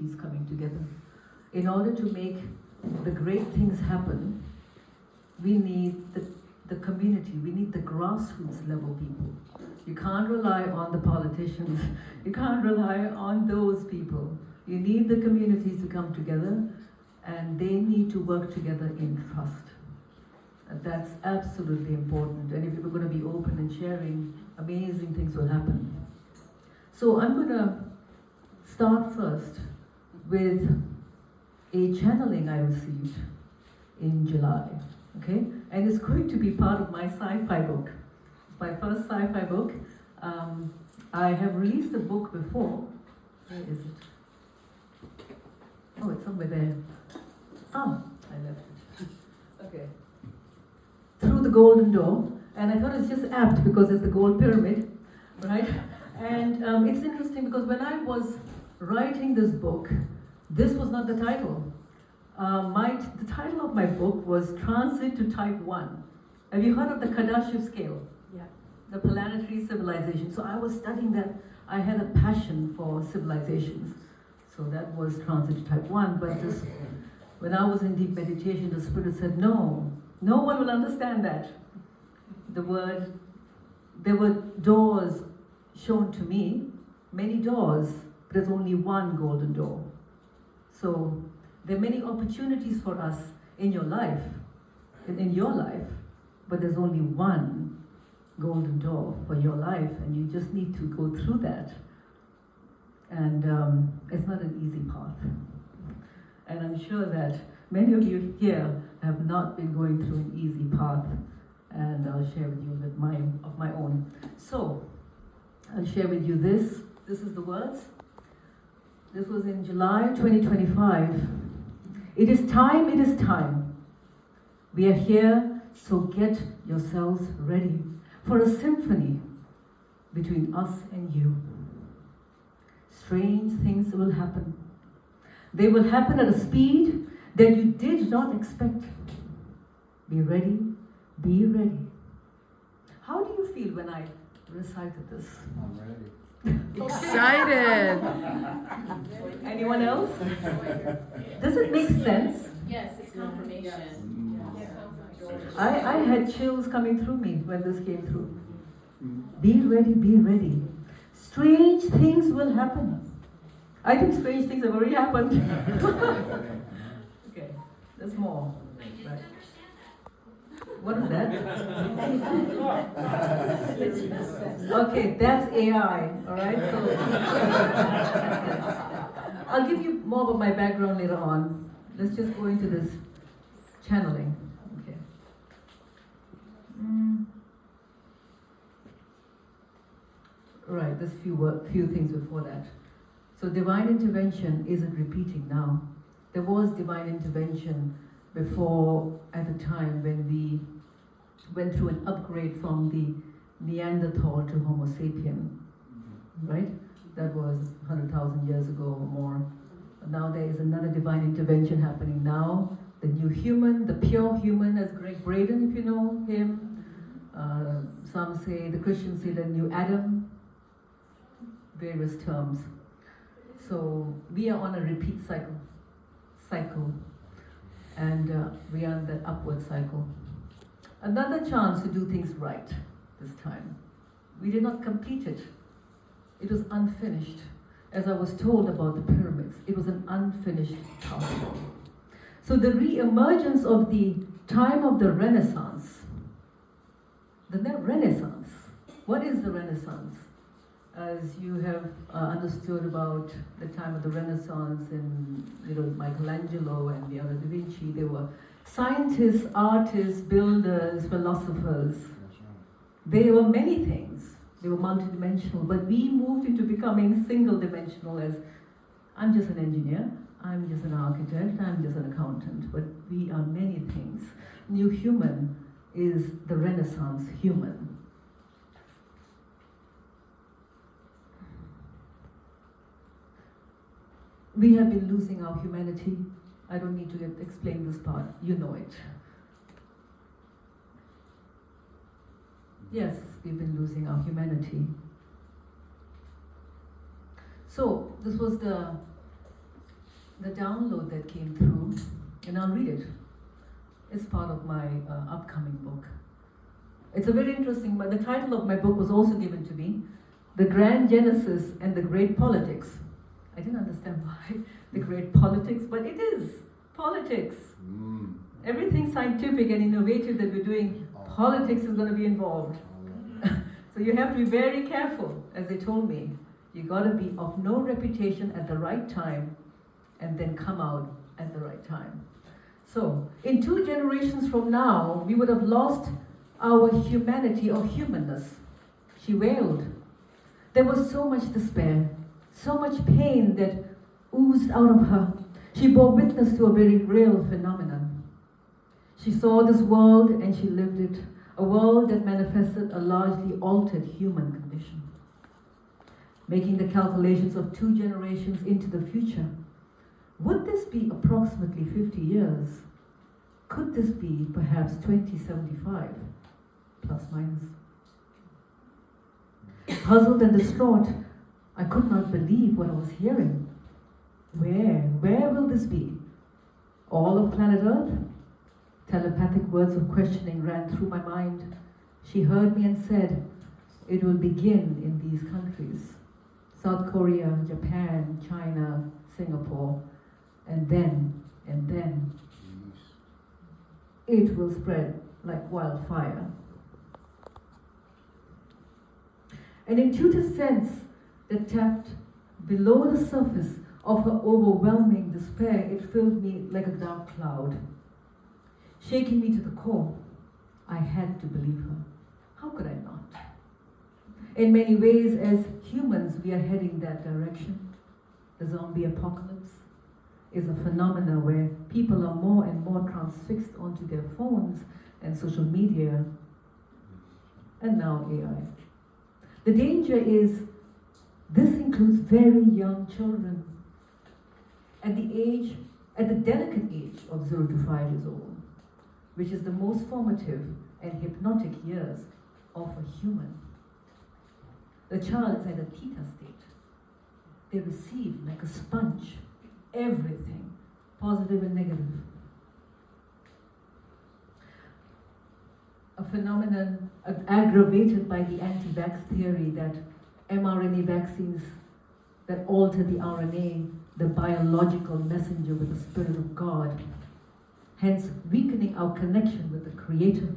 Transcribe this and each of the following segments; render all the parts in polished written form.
communities coming together. In order to make the great things happen, we need the community, we need the grassroots level people. You can't rely on the politicians, you can't rely on those people. You need the communities to come together, and they need to work together in trust. And that's absolutely important, and if we're going to be open and sharing, amazing things will happen. So I'm going to start first with a channeling I received in July, okay? And it's going to be part of my sci-fi book. It's my first sci-fi book. I have released a book before. Where is it? Oh, it's somewhere there. Ah, I left it. Okay. Through the Golden Door, and I thought it's just apt because it's the gold pyramid, right? And it's interesting because when I was writing this book, this was not the title. The title of my book was Transit to Type 1. Have you heard of the Kardashev scale? Yeah. The planetary civilization. So I was studying that. I had a passion for civilizations. So that was Transit to Type 1. But when I was in deep meditation, the Spirit said, no one will understand that. There were doors shown to me, many doors, but there's only one golden door. So there are many opportunities for us in your life, but there's only one golden door for your life, and you just need to go through that. And it's not an easy path. And I'm sure that many of you here have not been going through an easy path, and I'll share with you a bit of my own. So, I'll share with you this. This is the words. This was in July 2025. It is time, it is time. We are here, so get yourselves ready for a symphony between us and you. Strange things will happen. They will happen at a speed that you did not expect. Be ready, be ready. How do you feel when I recited this? I'm ready. Excited. Anyone else? Does it make sense? Yes, it's confirmation. I had chills coming through me when this came through. Be ready, be ready. Strange things will happen. I think strange things have already happened. Okay, there's more. Right. What is that? Okay, that's AI, alright? So I'll give you more of my background later on. Let's just go into this channeling. Okay. Right, there's few things before that. So divine intervention isn't repeating now. There was divine intervention before, at the time when we went through an upgrade from the Neanderthal to Homo sapien, right? That was 100,000 years ago or more. Now there is another divine intervention happening now. The new human, the pure human, as Greg Braden, if you know him. Some say, the Christians say the new Adam, various terms. So we are on a repeat cycle. And we are in that upward cycle. Another chance to do things right this time. We did not complete it. It was unfinished. As I was told about the pyramids, it was an unfinished task. So the re-emergence of the time of the Renaissance. The Renaissance. What is the Renaissance? As you have understood about the time of the Renaissance and Michelangelo and the other Da Vinci, they were scientists, artists, builders, philosophers. They were many things. They were multidimensional, but we moved into becoming single-dimensional as, I'm just an engineer, I'm just an architect, I'm just an accountant, but we are many things. New human is the Renaissance human. We have been losing our humanity. I don't need to explain this part, you know it. Yes, we've been losing our humanity. So, this was the the download that came through, and I'll read it. It's part of my upcoming book. It's a very interesting, but the title of my book was also given to me, The Grand Genesis and the Great Politics. I didn't understand why the great politics, but it is politics. Everything scientific and innovative that we're doing, politics is going to be involved. So you have to be very careful, as they told me. You got to be of no reputation at the right time and then come out at the right time. So, in 2 generations from now, we would have lost our humanity or humanness. She wailed. There was so much despair, so much pain that oozed out of her. She bore witness to a very real phenomenon. She saw this world and she lived it, a world that manifested a largely altered human condition. Making the calculations of 2 generations into the future, would this be approximately 50 years? Could this be perhaps 2075, plus minus? Puzzled and distraught, I could not believe what I was hearing. Where will this be? All of planet Earth? Telepathic words of questioning ran through my mind. She heard me and said, it will begin in these countries. South Korea, Japan, China, Singapore, and then it will spread like wildfire. An intuitive sense that tapped below the surface of her overwhelming despair, it filled me like a dark cloud, shaking me to the core. I had to believe her. How could I not? In many ways, as humans, we are heading that direction. The zombie apocalypse is a phenomenon where people are more and more transfixed onto their phones and social media, and now AI. The danger is this includes very young children at the delicate age of 0 to 5 years old, which is the most formative and hypnotic years of a human. The child is at a theta state. They receive like a sponge everything, positive and negative. A phenomenon aggravated by the anti-vax theory that mRNA vaccines that alter the RNA, the biological messenger with the Spirit of God, hence weakening our connection with the Creator.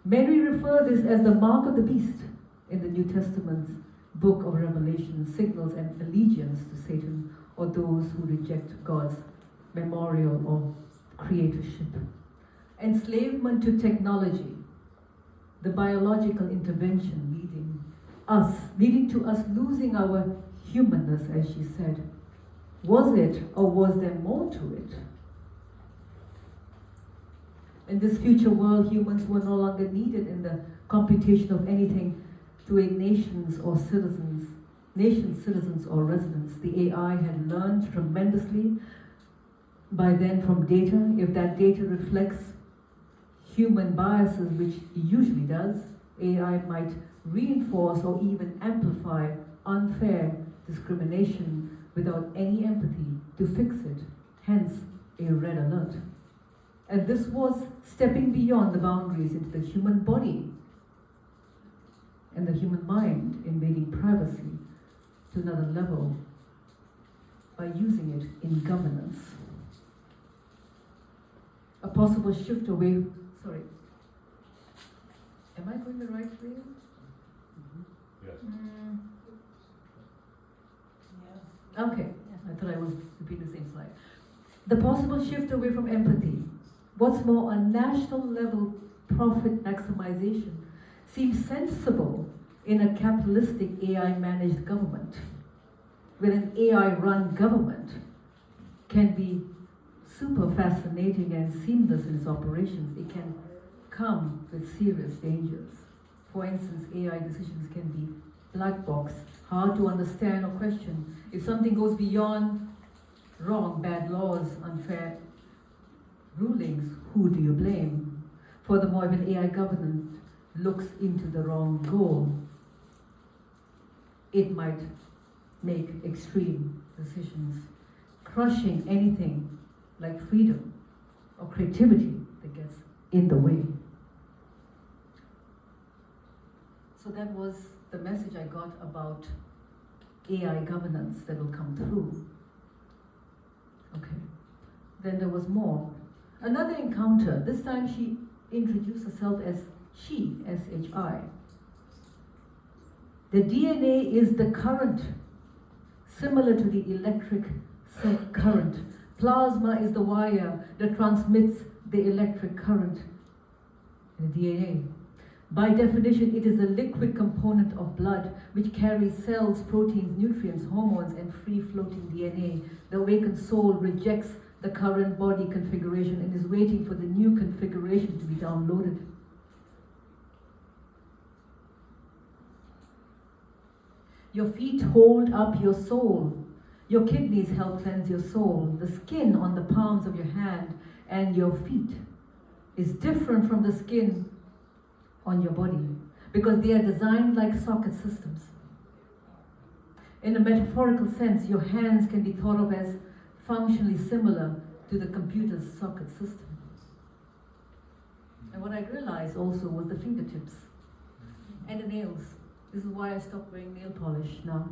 Many refer this as the mark of the beast in the New Testament's book of Revelation, signals an allegiance to Satan or those who reject God's memorial or creatorship. Enslavement to technology, the biological intervention leading to us losing our humanness, as she said. Was it, or was there more to it? In this future world, humans were no longer needed in the computation of anything to a nation's citizens or residents. The AI had learned tremendously by then from data. If that data reflects human biases, which it usually does, AI might reinforce or even amplify unfair discrimination without any empathy to fix it, hence a red alert. And this was stepping beyond the boundaries into the human body and the human mind, invading privacy to another level by using it in governance. A possible shift away, sorry. Am I going the right way? Yes. Okay, I thought I was repeating the same slide. The possible shift away from empathy. What's more, a national level profit maximization seems sensible in a capitalistic AI-managed government. When an AI-run government can be super fascinating and seamless in its operations, it can come with serious dangers. For instance, AI decisions can be black box, hard to understand or question. If something goes beyond wrong, bad laws, unfair rulings, who do you blame? Furthermore, if an AI government looks into the wrong goal, it might make extreme decisions, crushing anything like freedom or creativity that gets in the way. So that was the message I got about AI governance that will come through. Okay. Then there was more. Another encounter. This time she introduced herself as she, S-H-I. The DNA is the current, similar to the electric current. Plasma is the wire that transmits the electric current in the DNA. By definition, it is a liquid component of blood which carries cells, proteins, nutrients, hormones, and free-floating DNA. The awakened soul rejects the current body configuration and is waiting for the new configuration to be downloaded. Your feet hold up your soul. Your kidneys help cleanse your soul. The skin on the palms of your hand and your feet is different from the skin on your body because they are designed like socket systems. In a metaphorical sense, your hands can be thought of as functionally similar to the computer's socket system. And what I realized also was the fingertips and the nails. This is why I stopped wearing nail polish now,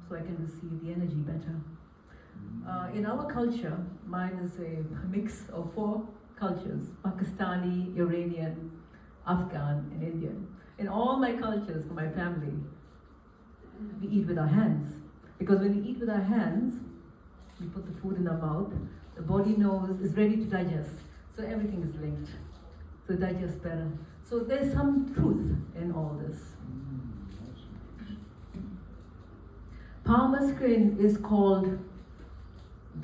so I can receive the energy better. In our culture, mine is a mix of 4 cultures: Pakistani, Iranian, Afghan, and Indian. In all my cultures, for my family, we eat with our hands. Because when we eat with our hands, we put the food in our mouth, the body knows, is ready to digest. So everything is linked. So it digests better. So there's some truth in all this. Palmar skin is called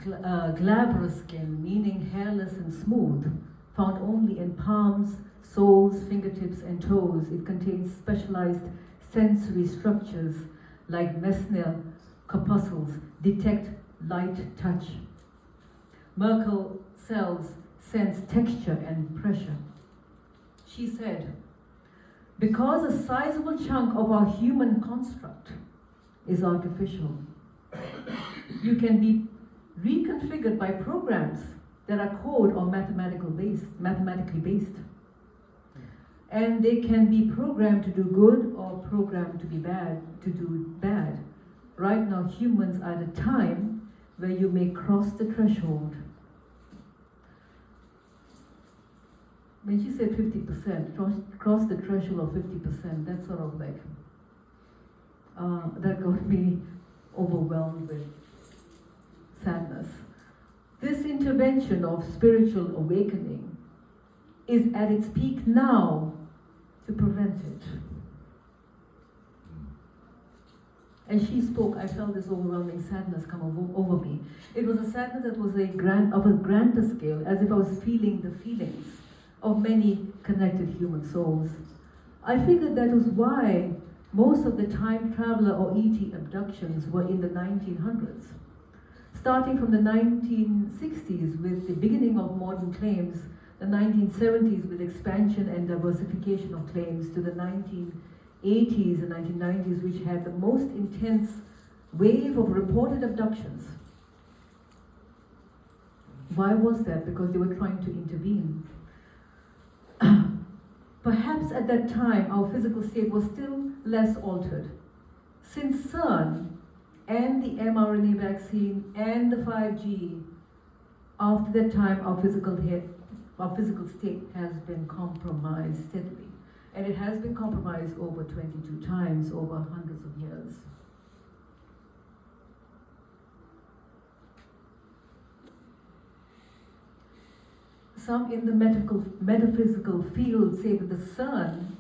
glabrous skin, meaning hairless and smooth, found only in palms, soles, fingertips, and toes. It contains specialized sensory structures like Messner corpuscles, detect light touch. Merkel cells sense texture and pressure. She said, because a sizable chunk of our human construct is artificial, you can be reconfigured by programs that are code or mathematically based. And they can be programmed to do good or programmed to do bad. Right now, humans are at a time where you may cross the threshold. When she said 50%, cross the threshold of 50%, that's sort of like, that got me overwhelmed with sadness. This intervention of spiritual awakening is at its peak now to prevent it. As she spoke, I felt this overwhelming sadness come over me. It was a sadness that was of a grander scale, as if I was feeling the feelings of many connected human souls. I figured that was why most of the time traveler or ET abductions were in the 1900s. Starting from the 1960s with the beginning of modern claims, the 1970s with expansion and diversification of claims, to the 1980s and 1990s, which had the most intense wave of reported abductions. Why was that? Because they were trying to intervene. Perhaps at that time our physical state was still less altered. Since CERN and the mRNA vaccine and the 5G, after that time our physical state has been compromised steadily. And it has been compromised over 22 times over hundreds of years. Some in the metaphysical field say that the CERN,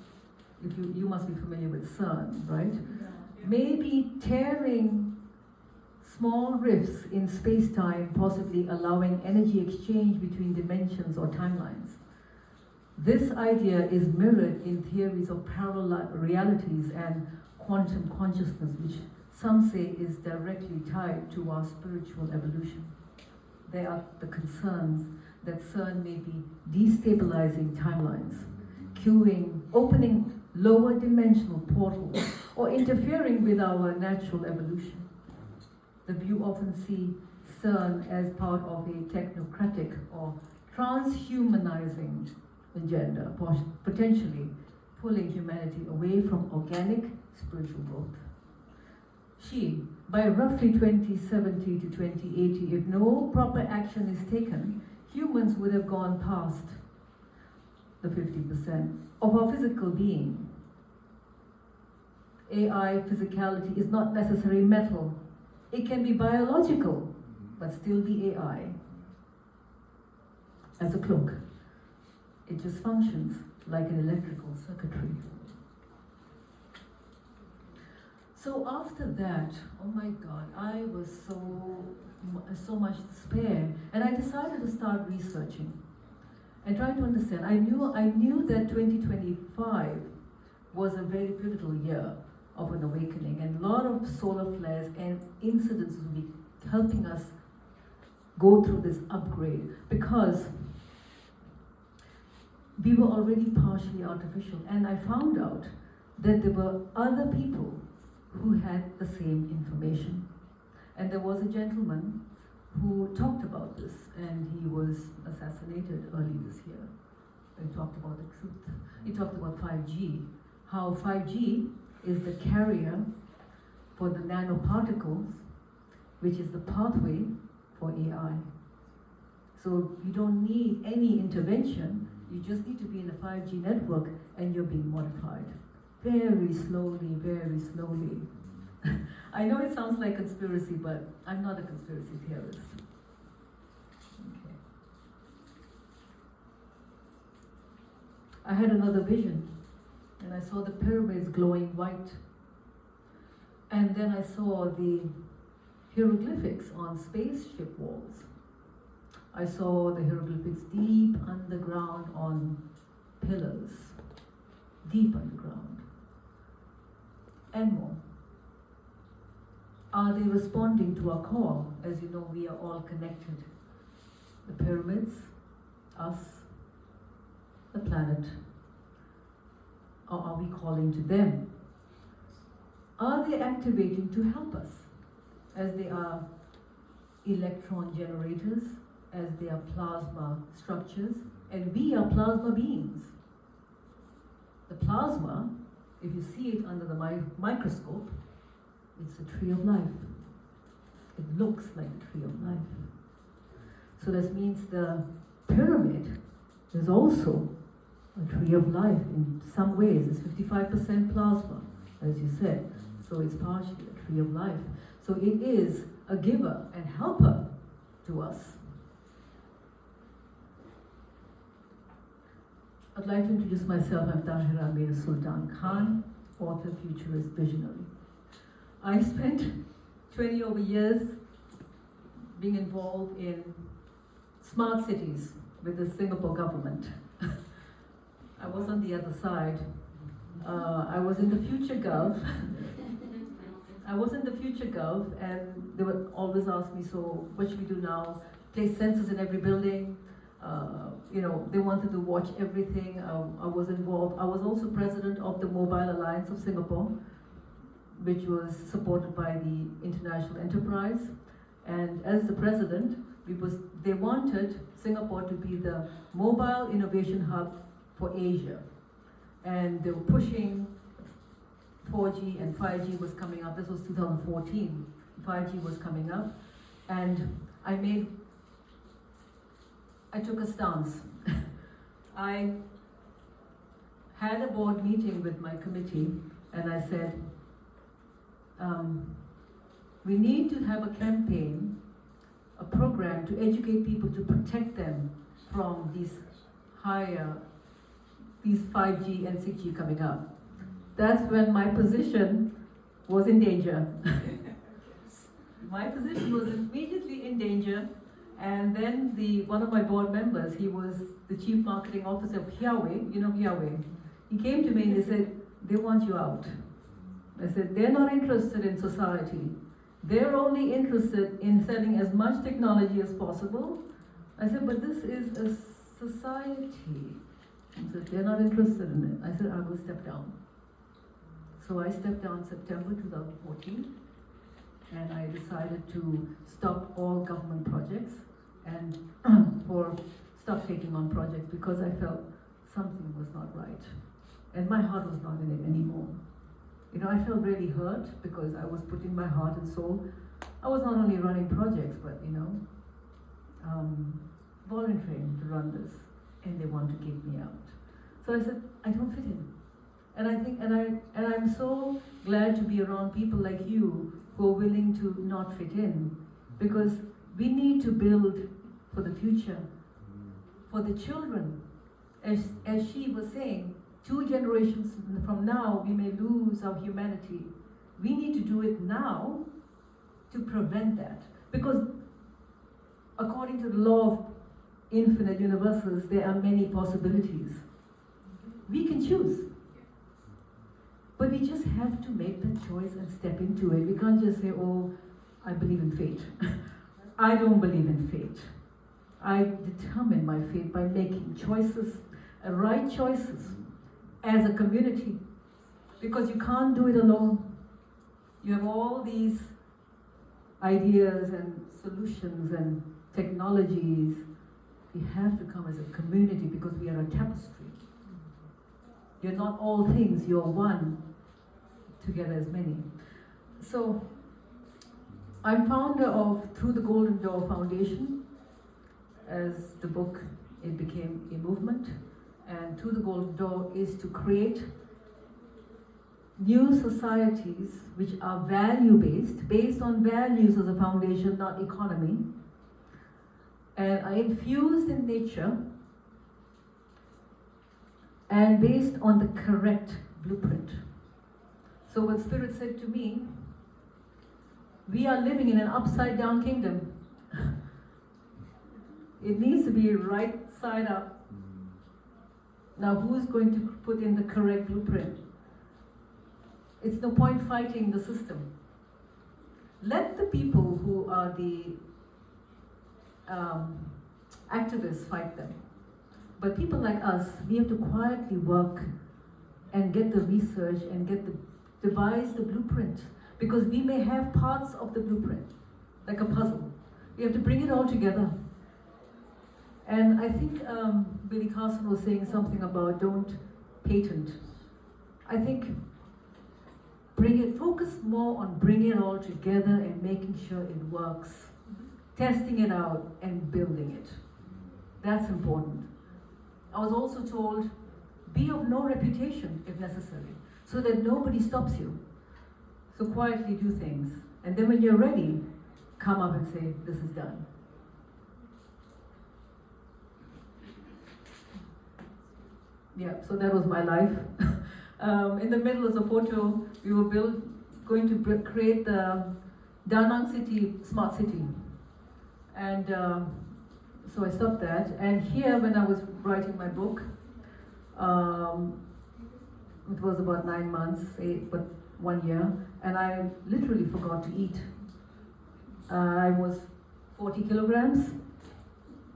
if you must be familiar with CERN, right? Yeah. May be tearing small rifts in space-time, possibly allowing energy exchange between dimensions or timelines. This idea is mirrored in theories of parallel realities and quantum consciousness, which some say is directly tied to our spiritual evolution. There are the concerns that CERN may be destabilizing timelines, opening lower dimensional portals, or interfering with our natural evolution. The view often CERN as part of a technocratic or transhumanizing agenda, potentially pulling humanity away from organic spiritual growth. She, by roughly 2070 to 2080, if no proper action is taken, humans would have gone past the 50% of our physical being. AI physicality is not necessarily metal. It can be biological, but still be AI. As a cloak, it just functions like an electrical circuitry. So after that, oh my God, I was so much despair, and I decided to start researching and trying to understand. I knew that 2025 was a very pivotal year of an awakening, and a lot of solar flares and incidents will be helping us go through this upgrade, because we were already partially artificial, and I found out that there were other people who had the same information. And there was a gentleman who talked about this, and he was assassinated early this year. He talked about the truth. He talked about 5G, how 5G is the carrier for the nanoparticles, which is the pathway for AI. So you don't need any intervention, you just need to be in a 5G network and you're being modified. Very slowly, very slowly. I know it sounds like conspiracy, but I'm not a conspiracy theorist. Okay. I had another vision, and I saw the pyramids glowing white. And then I saw the hieroglyphics on spaceship walls. I saw the hieroglyphics deep underground on pillars, deep underground, and more. Are they responding to our call? As you know, we are all connected. The pyramids, us, the planet. Or are we calling to them? Are they activating to help us? As they are electron generators, as they are plasma structures, and we are plasma beings. The plasma, if you see it under the microscope, it's a tree of life. It looks like a tree of life. So this means the pyramid is also a tree of life in some ways. It's 55% plasma, as you said. So it's partially a tree of life. So it is a giver and helper to us. I'd like to introduce myself. I'm Tahira Mir Sultan Khan, author, futurist, visionary. I spent 20 over years being involved in smart cities with the Singapore government. I was on the other side. I was in the Future Gov. And they would always ask me, so what should we do now? Place sensors in every building. They wanted to watch everything. I was involved. I was also president of the Mobile Alliance of Singapore, which was supported by the International Enterprise. And as the president, they wanted Singapore to be the mobile innovation hub for Asia. And they were pushing 4G, and 5G was coming up. This was 2014. 5G was coming up. And I took a stance. I had a board meeting with my committee, and I said, we need to have a campaign, a program to educate people to protect them from these 5G and 6G coming up. That's when my position was in danger. My position was immediately in danger, and then one of my board members, he was the chief marketing officer of Huawei, you know Huawei. He came to me and he said, they want you out. I said, they're not interested in society. They're only interested in selling as much technology as possible. I said, but this is a society. He said, they're not interested in it. I said, I will step down. So I stepped down September 2014. and I decided to stop all government projects and stop taking on projects because I felt something was not right. And my heart was not in it anymore. You know, I felt really hurt because I was putting my heart and soul. I was not only running projects, but volunteering to run this, and they want to kick me out. So I said, I don't fit in. And I'm so glad to be around people like you who are willing to not fit in, because we need to build for the future, for the children. As she was saying, 2 generations from now, we may lose our humanity. We need to do it now to prevent that. Because according to the law of infinite universes, there are many possibilities. We can choose. But we just have to make that choice and step into it. We can't just say, oh, I believe in fate. I don't believe in fate. I determine my fate by making choices, right choices, as a community. Because you can't do it alone. You have all these ideas and solutions and technologies. We have to come as a community because we are a tapestry. You're not all things, you're one, together as many. So, I'm founder of Through the Golden Door Foundation. As the book, it became a movement. And Through the Golden Door is to create new societies which are value-based, based on values as a foundation, not economy, and are infused in nature and based on the correct blueprint. So what Spirit said to me, we are living in an upside-down kingdom. It needs to be right side up. Now who's going to put in the correct blueprint? It's no point fighting the system. Let the people who are the activists fight them. But people like us, we have to quietly work and get the research and devise the blueprint. Because we may have parts of the blueprint, like a puzzle. We have to bring it all together. And I think Billy Carson was saying something about don't patent. I think focus more on bringing it all together and making sure it works. Testing it out and building it. That's important. I was also told, be of no reputation if necessary, so that nobody stops you. So quietly do things. And then when you're ready, come up and say, this is done. Yeah, so that was my life. In the middle is a photo. We were going to create the Da Nang City, smart city. And so I stopped that. And here, when I was writing my book, it was about 9 months, 1 year, and I literally forgot to eat. I was 40 kilograms.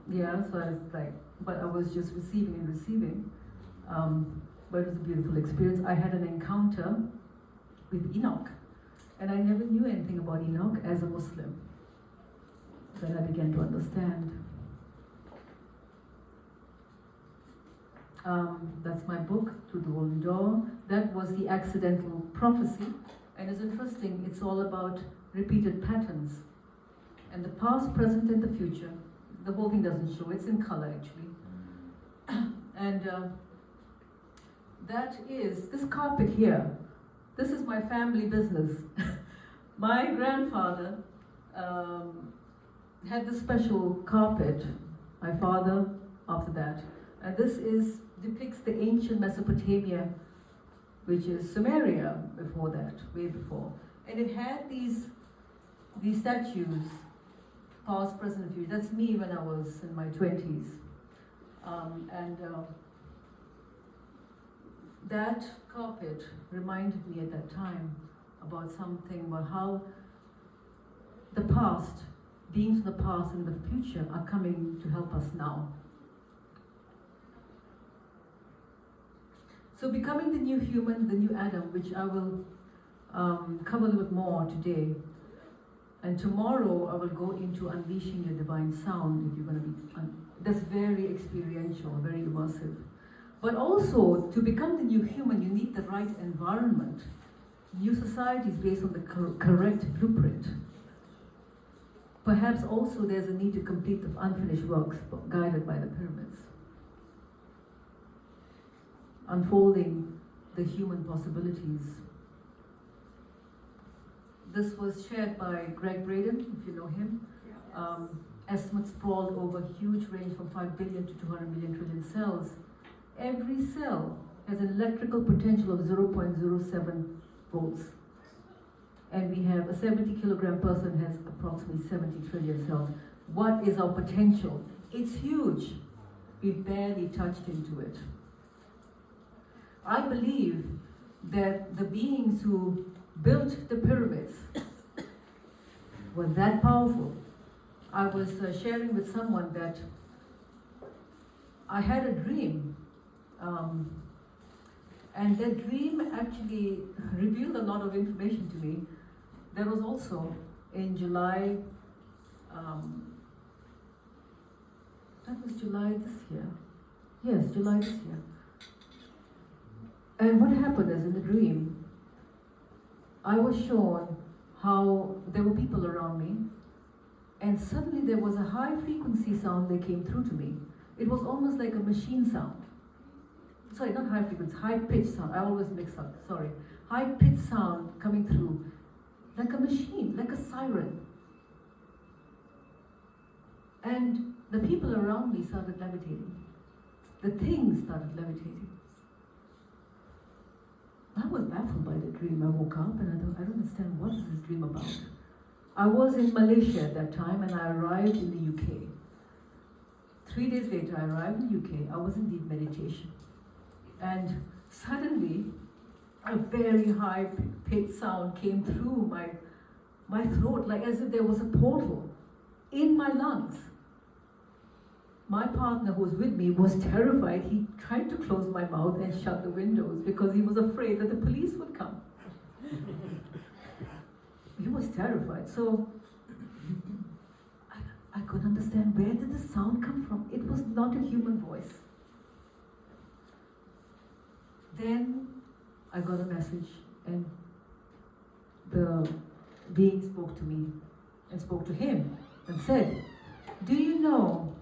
Yeah, so I was but I was just receiving and receiving. But it was a beautiful experience. I had an encounter with Enoch, and I never knew anything about Enoch as a Muslim. Then I began to understand. That's my book, Through the Golden Door. That was the accidental prophecy, and it's interesting, it's all about repeated patterns. And the past, present, and the future. The whole thing doesn't show, it's in color actually. And that is, this carpet here, this is my family business. My grandfather had this special carpet, my father after that. And this depicts the ancient Mesopotamia, which is Sumeria before that, way before. And it had these statues, past, present, future. That's me when I was in my 20s. That carpet reminded me at that time about something, about how the past, beings of the past and the future are coming to help us now. So becoming the new human, the new Adam, which I will cover a little bit more today, And tomorrow I will go into unleashing your divine sound. If you're going to be, that's very experiential, very immersive. But also, to become the new human, you need the right environment. New society is based on the correct blueprint. Perhaps also there's a need to complete the unfinished works guided by the pyramids. Unfolding the human possibilities. This was shared by Greg Braden, if you know him. Estimates sprawled over a huge range from 5 billion to 200 million trillion cells. Every cell has an electrical potential of 0.07 volts. And we have a 70 kilogram person has approximately 70 trillion cells. What is our potential? It's huge. We've barely touched into it. I believe that the beings who built the pyramids were that powerful. I was sharing with someone that I had a dream, and that dream actually revealed a lot of information to me. That was also in July, that was July this year. Yes, July this year. And what happened is, in the dream, I was shown how there were people around me, and suddenly there was a high frequency sound that came through to me. It was almost like a machine sound. Sorry, not high frequency, high pitch sound. I always mix up, sorry. High pitch sound coming through, like a machine, like a siren. And the people around me started levitating. The things started levitating. I was baffled by the dream. I woke up and I thought, I don't understand, what is this dream about? I was in Malaysia at that time and I arrived in the UK. 3 days later, I arrived in the UK. I was in deep meditation. And suddenly, a very high pitched sound came through my throat, like as if there was a portal in my lungs. My partner who was with me was terrified. He tried to close my mouth and shut the windows because he was afraid that the police would come. He was terrified. So I couldn't understand, where did the sound come from? It was not a human voice. Then I got a message, and the being spoke to me and spoke to him and said, do you know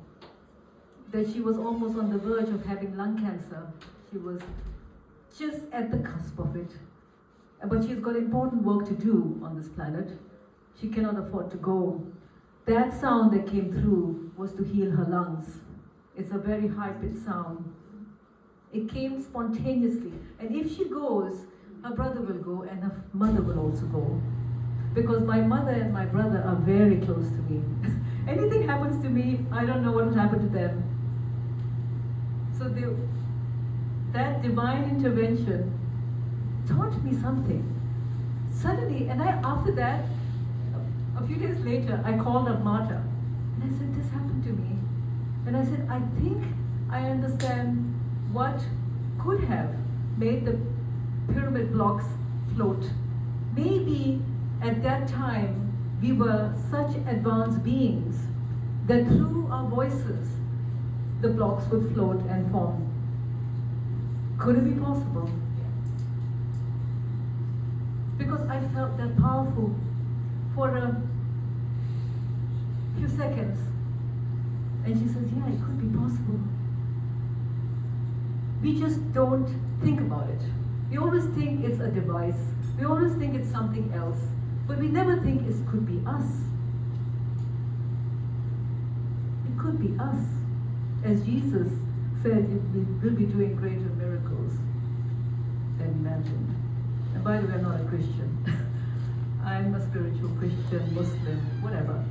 that she was almost on the verge of having lung cancer? She was just at the cusp of it. But she's got important work to do on this planet. She cannot afford to go. That sound that came through was to heal her lungs. It's a very high-pitched sound. It came spontaneously. And if she goes, her brother will go and her mother will also go. Because my mother and my brother are very close to me. Anything happens to me, I don't know what will happen to them. So that divine intervention taught me something. Suddenly, and after that, a few days later, I called up Marta. And I said, this happened to me. And I said, I think I understand what could have made the pyramid blocks float. Maybe at that time, we were such advanced beings that through our voices, the blocks would float and form. Could it be possible? Because I felt that powerful for a few seconds. And she says, yeah, it could be possible. We just don't think about it. We always think it's a device. We always think it's something else. But we never think it could be us. It could be us. As Jesus said, we will be doing greater miracles than imagined. And by the way, I'm not a Christian. I'm a spiritual Christian, Muslim, whatever.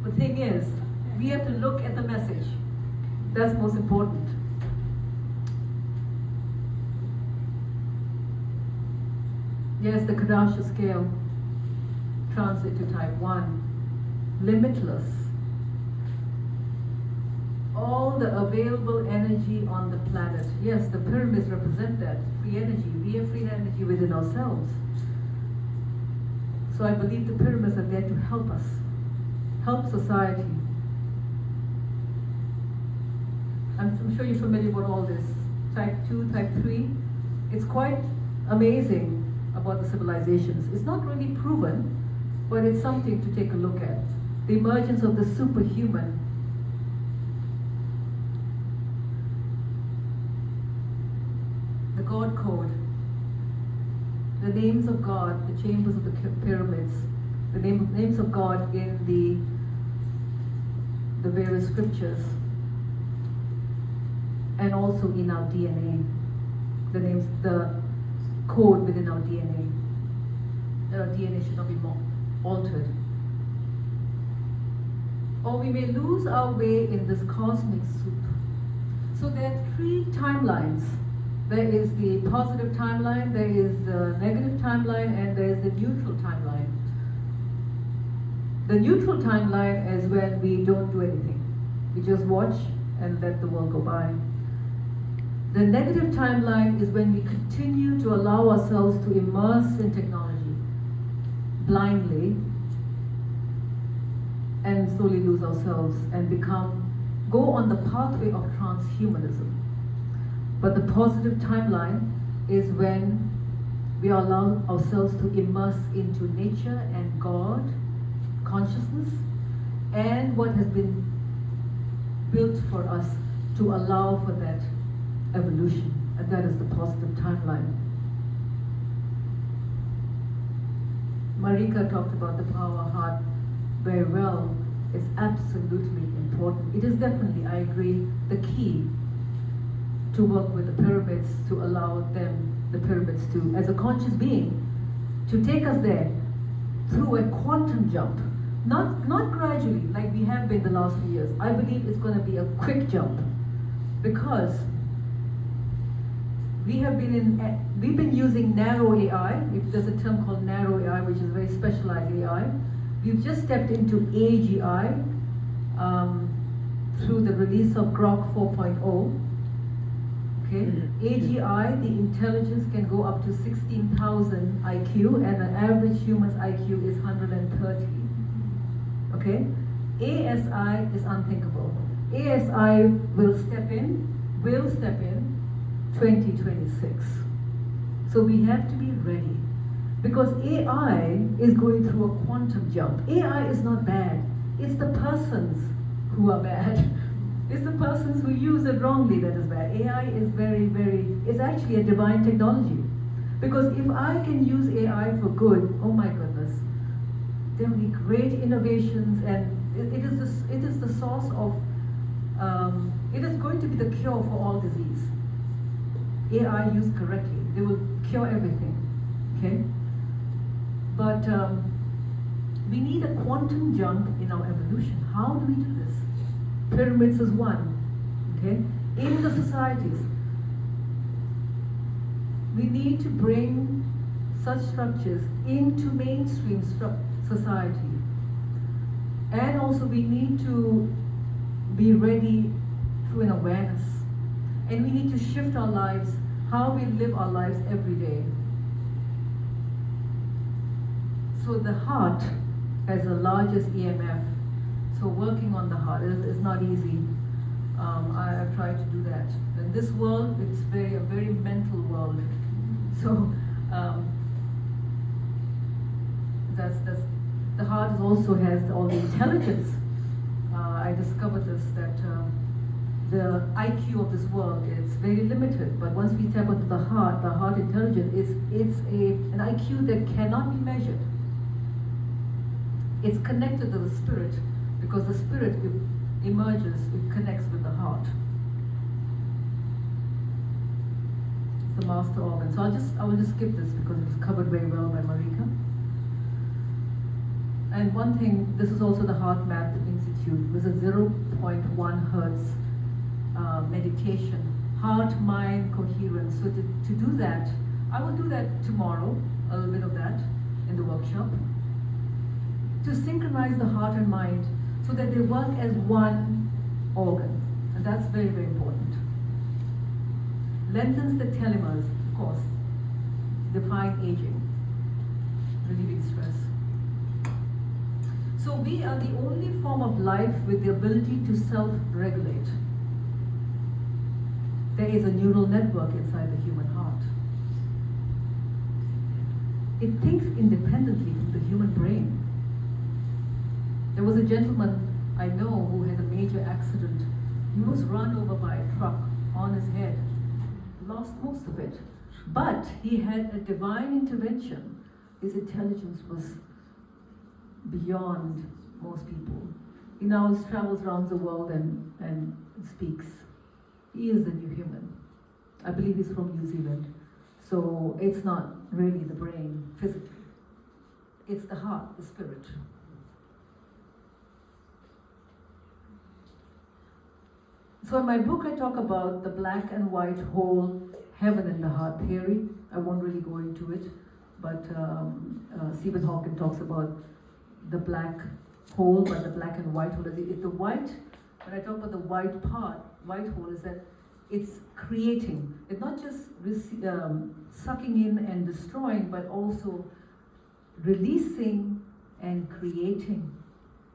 The thing is, we have to look at the message. That's most important. Yes, the Kadasha scale, transit to type 1, limitless. All the available energy on the planet. Yes, the pyramids represent that, free energy. We have free energy within ourselves. So I believe the pyramids are there to help us, help society. I'm sure you're familiar with all this. Type 2, type 3. It's quite amazing about the civilizations. It's not really proven, but it's something to take a look at. The emergence of the superhuman. The God code. The names of God, the chambers of the pyramids, the names of God in the various scriptures, and also in our DNA, the code within our DNA. That our DNA should not be more altered. Or we may lose our way in this cosmic soup. So there are 3 timelines. There is the positive timeline, there is the negative timeline, and there is the neutral timeline. The neutral timeline is when we don't do anything. We just watch and let the world go by. The negative timeline is when we continue to allow ourselves to immerse in technology blindly and slowly lose ourselves and go on the pathway of transhumanism. But the positive timeline is when we allow ourselves to immerse into nature and God, consciousness, and what has been built for us to allow for that evolution. And that is the positive timeline. Marika talked about the power of heart very well. It's absolutely important. It is definitely, I agree, the key to work with the pyramids, to allow the pyramids to, as a conscious being, to take us there through a quantum jump. Not gradually, like we have been the last few years. I believe it's going to be a quick jump, because we've been using narrow AI. There's a term called narrow AI, which is very specialized AI. We've just stepped into AGI through the release of Grok 4.0. Okay, AGI, the intelligence can go up to 16,000 IQ, and an average human's IQ is 130. Okay, ASI is unthinkable. ASI will step in 2026. So we have to be ready, because AI is going through a quantum jump. AI is not bad. It's the persons who are bad. It's the persons who use it wrongly that is bad. AI is it's actually a divine technology. Because if I can use AI for good, oh my goodness, there will be great innovations, and it is the source of, it is going to be the cure for all disease. AI used correctly, they will cure everything, okay? But we need a quantum jump in our evolution. How do we do this? Pyramids is one, okay? In the societies, we need to bring such structures into mainstream society. And also we need to be ready through an awareness. And we need to shift our lives, how we live our lives every day. So the heart has the largest EMF. So working on the heart is not easy. I've tried to do that. In this world, it's a very mental world. So that's the heart also has all the intelligence. I discovered this, that the IQ of this world is very limited. But once we tap into the heart intelligence it's an IQ that cannot be measured. It's connected to the spirit, because the spirit emerges, it connects with the heart. It's the master organ. So I will just skip this because it's covered very well by Marika. And one thing, this is also the Heart Math Institute, with a 0.1 hertz meditation, heart-mind coherence. So to do that, I will do that tomorrow, a little bit of that in the workshop, to synchronize the heart and mind so that they work as one organ. And that's very, very important. Lengthens the telomeres, of course, defying aging, relieving stress. So we are the only form of life with the ability to self-regulate. There is a neural network inside the human heart. It thinks independently from the human brain. There was a gentleman I know who had a major accident. He was run over by a truck on his head, lost most of it. But he had a divine intervention. His intelligence was beyond most people. He now travels around the world and speaks. He is the new human. I believe he's from New Zealand. So it's not really the brain physically. It's the heart, the spirit. So in my book I talk about the black and white hole, heaven in the heart theory. I won't really go into it, but Stephen Hawking talks about the black hole, but the black and white hole. The white, when I talk about the white part, white hole is that it's creating. It's not just sucking in and destroying, but also releasing and creating.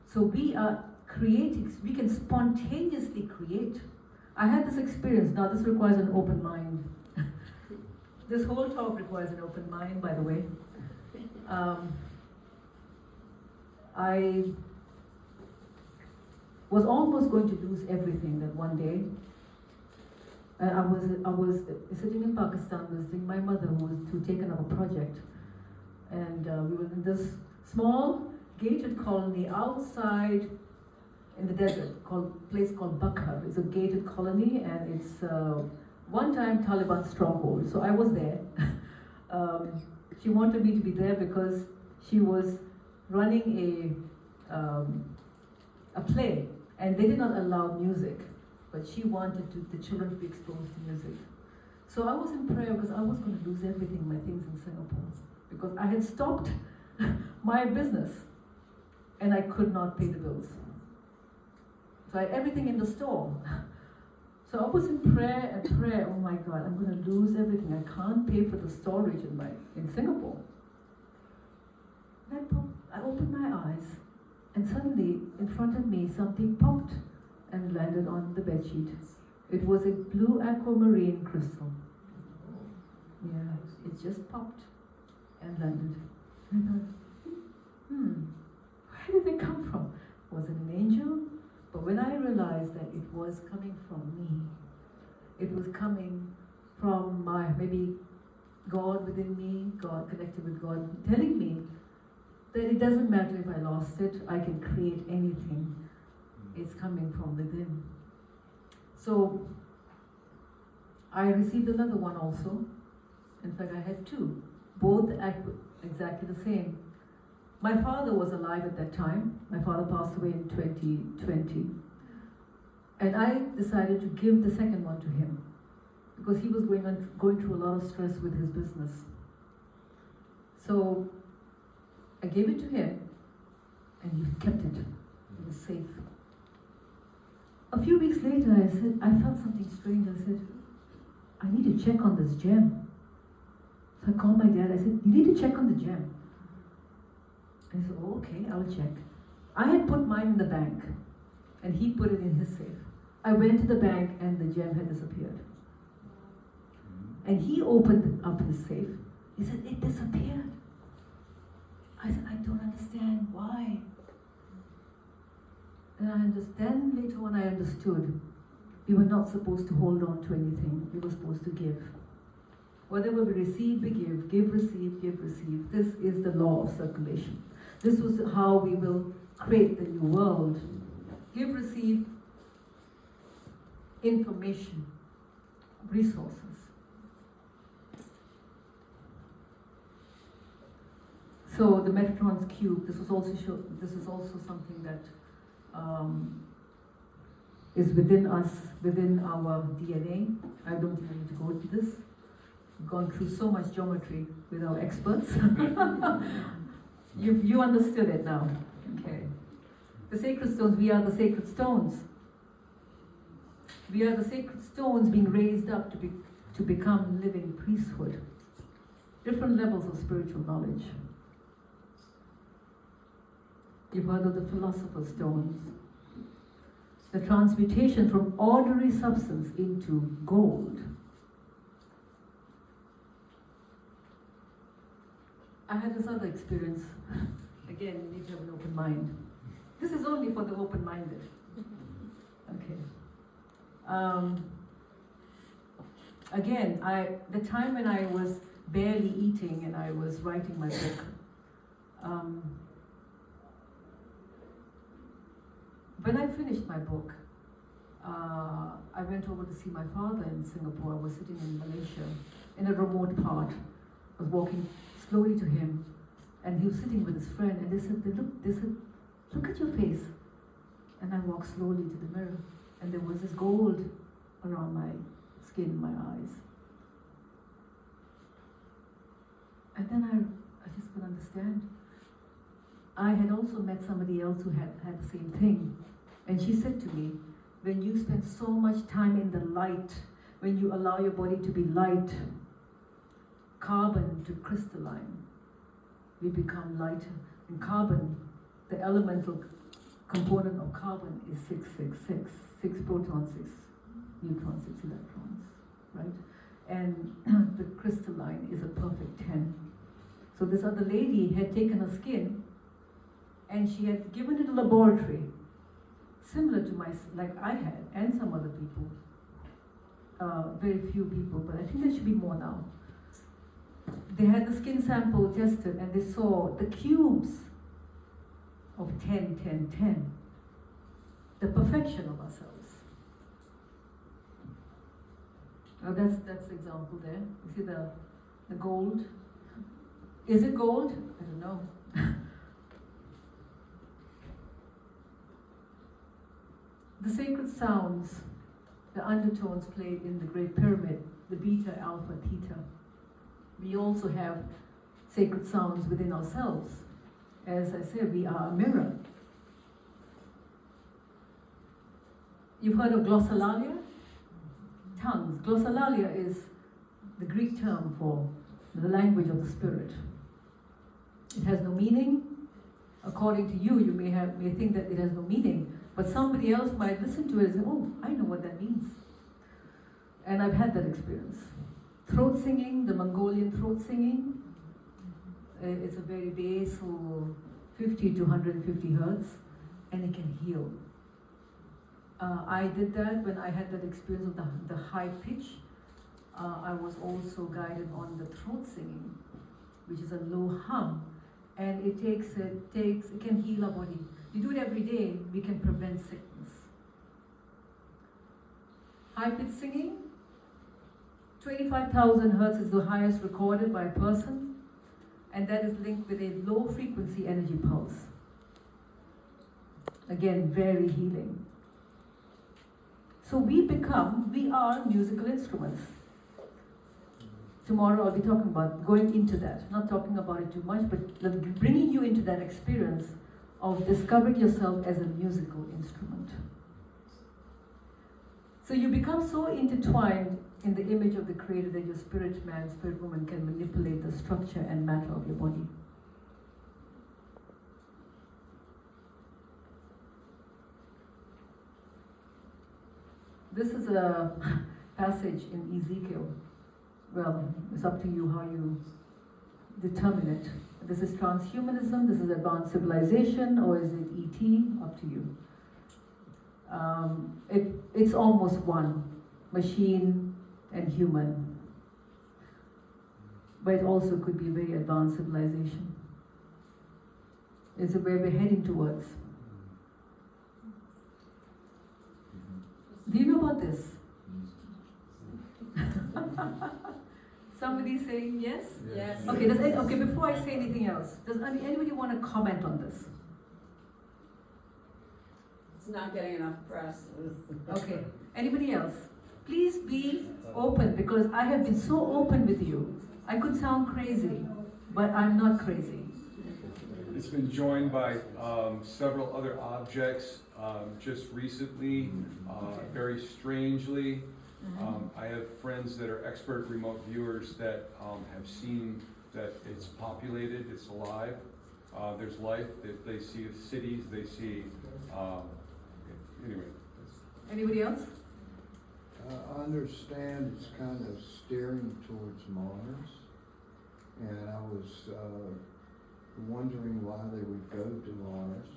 So we are creating, we can spontaneously create. I had this experience. Now this requires an open mind. This whole talk requires an open mind, by the way. I was almost going to lose everything that one day. I was sitting in Pakistan visiting my mother who was to take another project. And we were in this small gated colony outside in the desert, place called Bakhar. It's a gated colony and it's one-time Taliban stronghold. So I was there. She wanted me to be there because she was running a play and they did not allow music, but she wanted the children to be exposed to music. So I was in prayer because I was going to lose everything, my things in Singapore, because I had stopped my business and I could not pay the bills. So I had everything in the store. So I was in prayer, oh my God, I'm going to lose everything. I can't pay for the storage in Singapore. I opened my eyes and suddenly in front of me something popped and landed on the bedsheet. It was a blue aquamarine crystal. Yeah, it just popped and landed. And I thought, where did it come from? Was it an angel? But when I realized that it was coming from me, it was coming from maybe God within me, God connected with God, telling me that it doesn't matter if I lost it, I can create anything. It's coming from within. So I received another one also. In fact, I had two, both exactly the same. My father was alive at that time. My father passed away in 2020. And I decided to give the second one to him because he was going through a lot of stress with his business. So I gave it to him and he kept it. It was safe. A few weeks later, I felt something strange. I said, I need to check on this gem. So I called my dad. I said, you need to check on the gem. And he said, oh, okay, I'll check. I had put mine in the bank and he put it in his safe. I went to the bank and the gem had disappeared. And he opened up his safe. He said, it disappeared. I said, I don't understand why. And then later on I understood we were not supposed to hold on to anything. We were supposed to give. Whatever we receive, we give. Give, receive, give, receive. This is the law of circulation. This was how we will create the new world. Give, receive, information, resources. So the Metatron's cube. This is also something that is within us, within our DNA. I don't even need to go into this. We've gone through so much geometry with our experts. You understood it now. Okay. The sacred stones, we are the sacred stones. We are the sacred stones being raised up to become living priesthood. Different levels of spiritual knowledge. You've heard of the philosopher's stones. The transmutation from ordinary substance into gold. I had this other experience. Again, you need to have an open mind. This is only for the open-minded. Okay. Again, the time when I was barely eating and I was writing my book, when I finished my book, I went over to see my father in Singapore. I was sitting in Malaysia, in a remote part. I was walking slowly to him, and he was sitting with his friend, and they said, look at your face. And I walked slowly to the mirror, and there was this gold around my skin, my eyes. And then I just couldn't understand. I had also met somebody else who had the same thing. And she said to me, when you spend so much time in the light, when you allow your body to be light, carbon to crystalline, we become lighter. And carbon, the elemental component of carbon is 666, 6 protons, 6 neutrons, 6 electrons, right? And the crystalline is a perfect 10. So this other lady had taken her skin and she had given it a laboratory, similar to like I had, and some other people. Very few people, but I think there should be more now. They had the skin sample tested and they saw the cubes of 10, 10, 10. The perfection of ourselves. Now that's the example there. You see the gold? Is it gold? I don't know. The sacred sounds, the undertones played in the Great Pyramid, the beta, alpha, theta. We also have sacred sounds within ourselves. As I said, we are a mirror. You've heard of glossolalia? Tongues. Glossolalia is the Greek term for the language of the spirit. It has no meaning. According to you, you may think that it has no meaning, but somebody else might listen to it and say, oh, I know what that means. And I've had that experience. Throat singing, the Mongolian throat singing, it's a very basal 50 to 150 hertz, and it can heal. I did that when I had that experience of the high pitch. I was also guided on the throat singing, which is a low hum, and it can heal our body. You do it every day, we can prevent sickness. High pitch singing, 25,000 hertz is the highest recorded by a person, and that is linked with a low frequency energy pulse. Again, very healing. So we are musical instruments. Tomorrow I'll be talking about going into that, not talking about it too much, but bringing you into that experience of discovering yourself as a musical instrument. So you become so intertwined in the image of the Creator that your spirit man, spirit woman can manipulate the structure and matter of your body. This is a passage in Ezekiel. Well, it's up to you how you determine it. This is transhumanism, this is advanced civilization, or is it ET? Up to you. It's almost one, machine and human. But it also could be a very advanced civilization. It's where we're heading towards. Do you know about this? Somebody saying yes? Yes. Okay, before I say anything else, does anybody want to comment on this? It's not getting enough press. Okay. Anybody else? Please be open, because I have been so open with you. I could sound crazy, but I'm not crazy. It's been joined by several other objects just recently, very strangely. I have friends that are expert remote viewers that have seen that it's populated, it's alive. there's life, they see cities, they see, anyway. Anybody else? I understand it's kind of steering towards Mars, and I was wondering why they would go to Mars.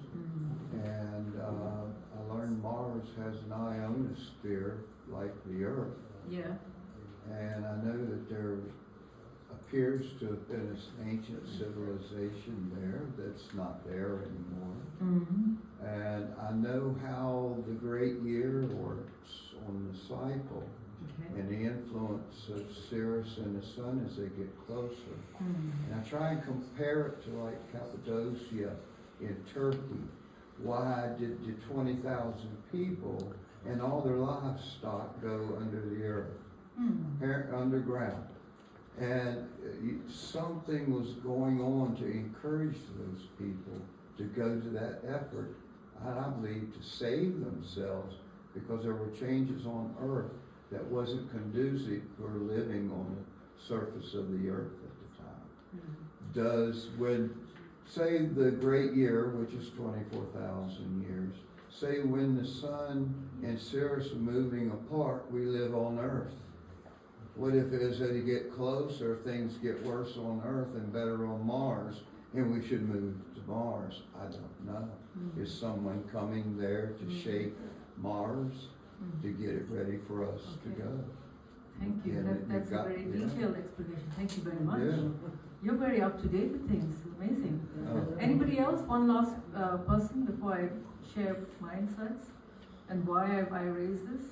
And I learned Mars has an ionosphere like the Earth, Yeah. and I know that there appears to have been an ancient civilization there that's not there anymore. Mm-hmm. And I know how the great year works on the cycle Okay. and the influence of Sirius and the sun as they get closer. Mm. And I try and compare it to like Cappadocia in Turkey. Why did the 20,000 people and all their livestock go under the earth, underground? And something was going on to encourage those people to go to that effort, and I believe to save themselves, because there were changes on earth that wasn't conducive for living on the surface of the earth at the time. When, say the great year, which is 24,000 years, say when the sun and Sirius are moving apart, we live on earth. What if as they get closer, things get worse on earth and better on Mars, and we should move to Mars? I don't know. Is someone coming there to shape Mars to get it ready for us to go? Thank you. And That's a got- very yeah. detailed explanation. Thank you very much. Yeah. You're very up to date with things. Amazing. Oh. Anybody else? One last person before I share my insights and why I raised this.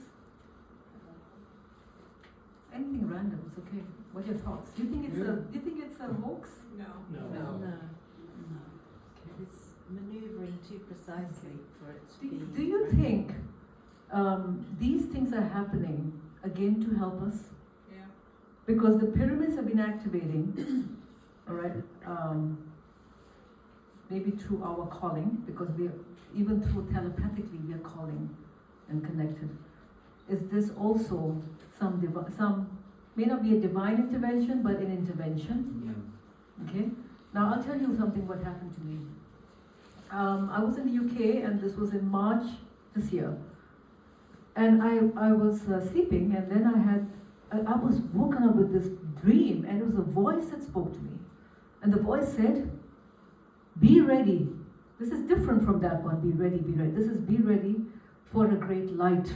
Anything random, it's okay. What are your thoughts? Do you think it's a hoax? No. No. It's maneuvering too precisely for it to be. Do you think these things are happening again to help us? Yeah. Because the pyramids have been activating, all right, maybe through our calling, because even through telepathically we are calling and connected. Is this also some may not be a divine intervention, but an intervention? Okay. Now I'll tell you something what happened to me. I was in the UK, and this was in March this year, and I was sleeping, and then I was woken up with this dream, and it was a voice that spoke to me, and the voice said, "Be ready." This is different from that one. Be ready, be ready. This is be ready for a great light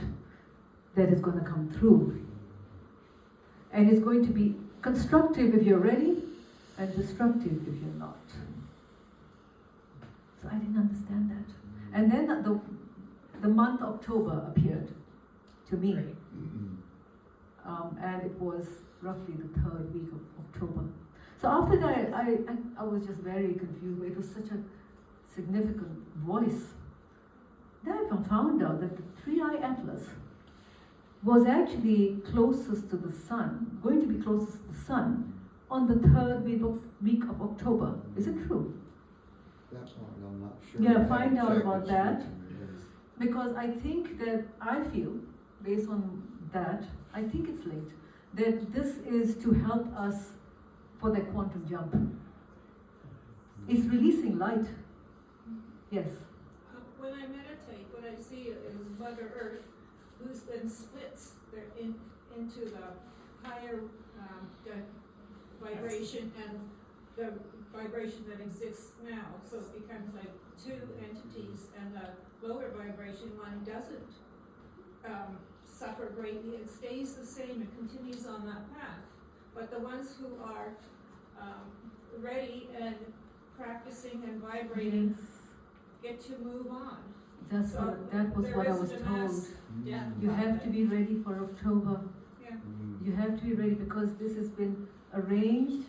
that is going to come through, and it's going to be constructive if you're ready, and destructive if you're not. So I didn't understand that. And then the month October appeared to me. And it was roughly the 3rd week of October. So after that, I was just very confused. It was such a significant voice. Then I found out that the 3-eye atlas was actually closest to the sun, going to be closest to the sun on the 3rd week of October. Is it true? That part I'm not sure. Yeah, I haven't find out checked about this that. recently. Because I think that I feel, based on that, I think it's late, that this is to help us for the quantum jump. It's releasing light. Yes. When I meditate, what I see is Mother Earth, who's then splits into the higher the vibration and the vibration that exists now. So it becomes like two entities, and the lower vibration one doesn't suffer greatly. It stays the same, it continues on that path. But the ones who are ready and practicing and vibrating get to move on. That was there what I isn't was a told. mass death You have to be ready for October. Yeah. You have to be ready because this has been arranged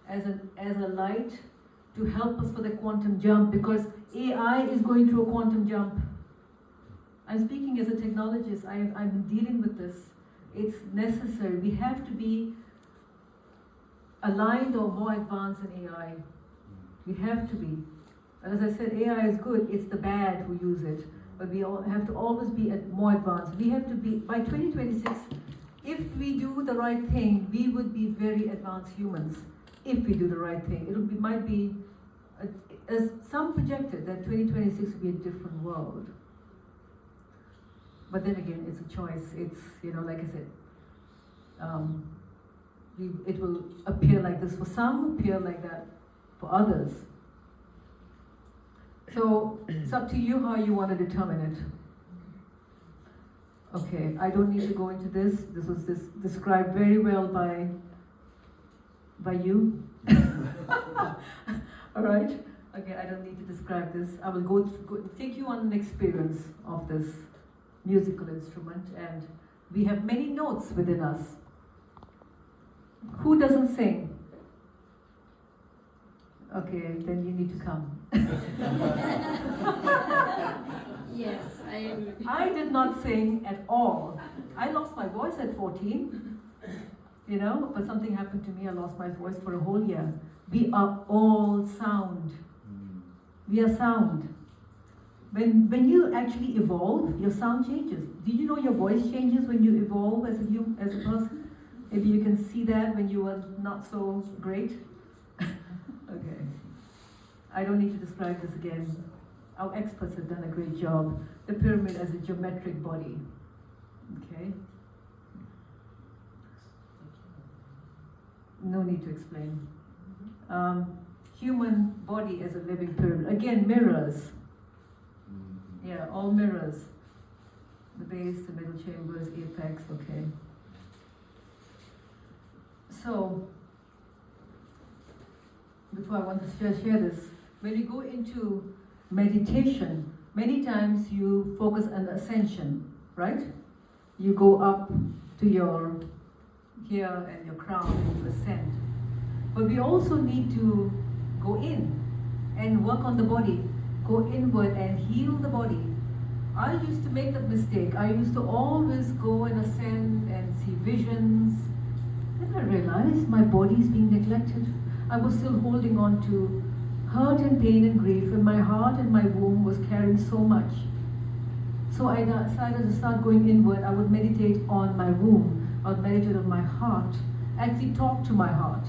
as a light to help us for the quantum jump, because AI is going through a quantum jump. I'm speaking as a technologist. I'm dealing with this. It's necessary. We have to be aligned or more advanced than AI. We have to be. And as I said, AI is good. It's the bad who use it. But we all have to always be more advanced. We have to be, by 2026, if we do the right thing, we would be very advanced humans. If we do the right thing. Might be as some projected that 2026 will be a different world. But then again, it's a choice. It's, like I said, it will appear like this for some, appear like that for others. So it's up to you how you want to determine it. Okay, I don't need to go into this. This was described very well by you. All right. Okay, I don't need to describe this. I will go take you on an experience of this musical instrument, and we have many notes within us. Who doesn't sing? Okay, then you need to come. Yes, I did not sing at all. I lost my voice at 14, but something happened to me. I lost my voice for a whole year. We are all sound. We are sound. When you actually evolve, your sound changes. Did you know your voice changes when you evolve as a person? Maybe you can see that when you were not so great. Okay. I don't need to describe this again. Our experts have done a great job. The pyramid as a geometric body. Okay? No need to explain. Human body as a living pyramid. Again, mirrors. Yeah, all mirrors. The base, the middle chambers, apex, okay. So, before I want to share this, when you go into meditation, many times you focus on ascension, right? You go up to your here and your crown and you ascend. But we also need to go in and work on the body, go inward and heal the body. I used to make that mistake. I used to always go and ascend and see visions. Then I realized my body is being neglected. I was still holding on to hurt and pain and grief, and my heart and my womb was carrying so much. So I decided to start going inward. I would meditate on my womb. I would meditate on my heart. Actually talk to my heart.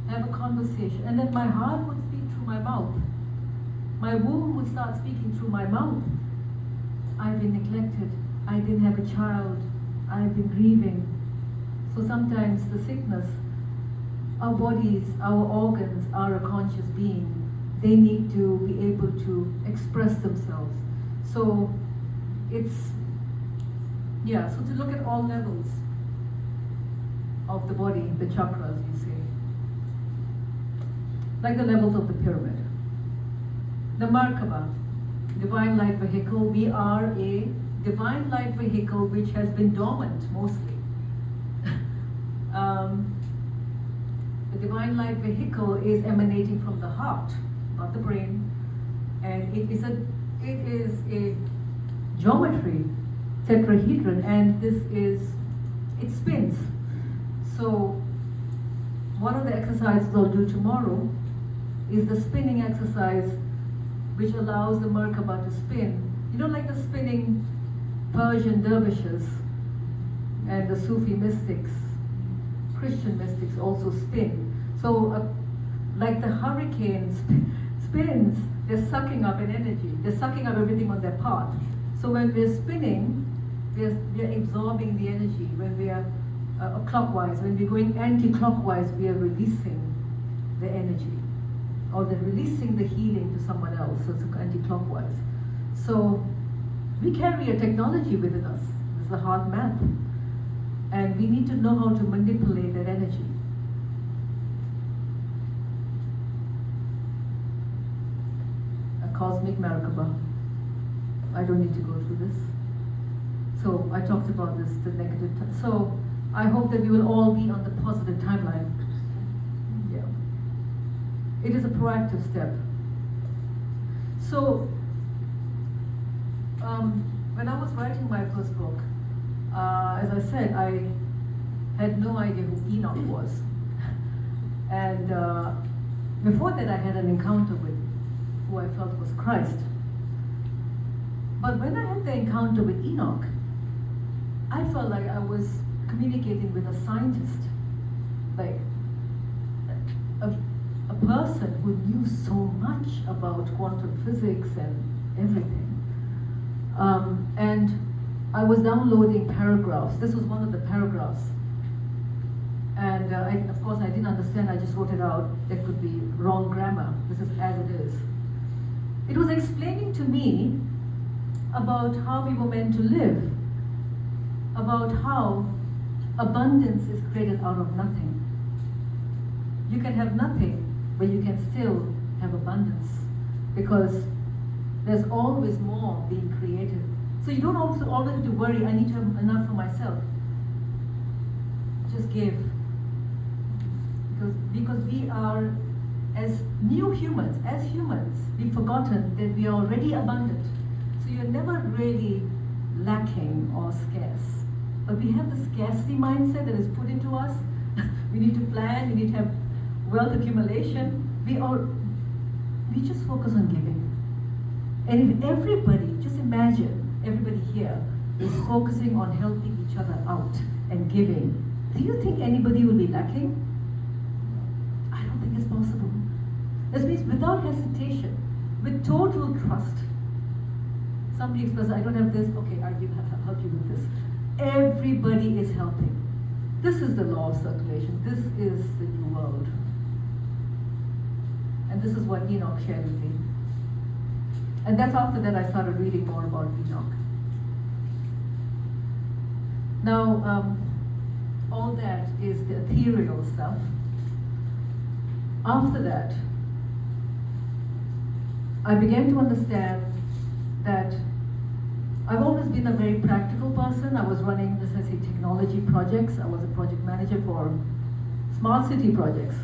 Have a conversation. And then my heart would speak through my mouth. My womb would start speaking through my mouth. I've been neglected. I didn't have a child. I've been grieving. So sometimes the sickness, our bodies, our organs are a conscious being. They need to be able to express themselves. So so to look at all levels of the body, the chakras, you say. Like the levels of the pyramid. The Merkaba, divine light vehicle. We are a divine light vehicle which has been dormant mostly. The divine light vehicle is emanating from the heart, not the brain, and it is a geometry, tetrahedron, and it spins. So one of the exercises I'll do tomorrow is the spinning exercise, which allows the Merkaba to spin. Like the spinning Persian dervishes and the Sufi mystics, Christian mystics also spin. So like the hurricane spins, they're sucking up an energy. They're sucking up everything on their path. So when we're spinning, we're absorbing the energy. When we are clockwise, when we're going anti-clockwise, we are releasing the energy. Or they're releasing the healing to someone else, so it's anti-clockwise. So we carry a technology within us. It's a hard map. And we need to know how to manipulate that energy. A cosmic Merkaba. I don't need to go through this. So I talked about this, the negative. So I hope that we will all be on the positive timeline. Yeah. It is a proactive step. So when I was writing my first book, as I said, I had no idea who Enoch was. And before that, I had an encounter with who I felt was Christ. But when I had the encounter with Enoch, I felt like I was communicating with a scientist, like a a person who knew so much about quantum physics and everything. And I was downloading paragraphs. This was one of the paragraphs. And of course, I didn't understand. I just wrote it out. There could be wrong grammar. This is as it is. It was explaining to me about how we were meant to live, about how abundance is created out of nothing. You can have nothing, but you can still have abundance, because there's always more being created. So you don't also always have to worry, I need to have enough for myself. Just give. Because we are, as new humans, we've forgotten that we are already abundant. So you're never really lacking or scarce. But we have the scarcity mindset that is put into us. We need to plan, we need to have wealth accumulation. We just focus on giving. And if everybody, just imagine, everybody here is focusing on helping each other out and giving, do you think anybody will be lacking? I don't think it's possible. This means without hesitation, with total trust. Somebody expresses, I don't have this, okay, I will help you with this. Everybody is helping. This is the law of circulation. This is the new world. And this is what Enoch shared with me. And that's after that I started reading more about Enoch. Now, all that is the ethereal stuff. After that, I began to understand that I've always been a very practical person. I was running, as I say, technology projects. I was a project manager for smart city projects.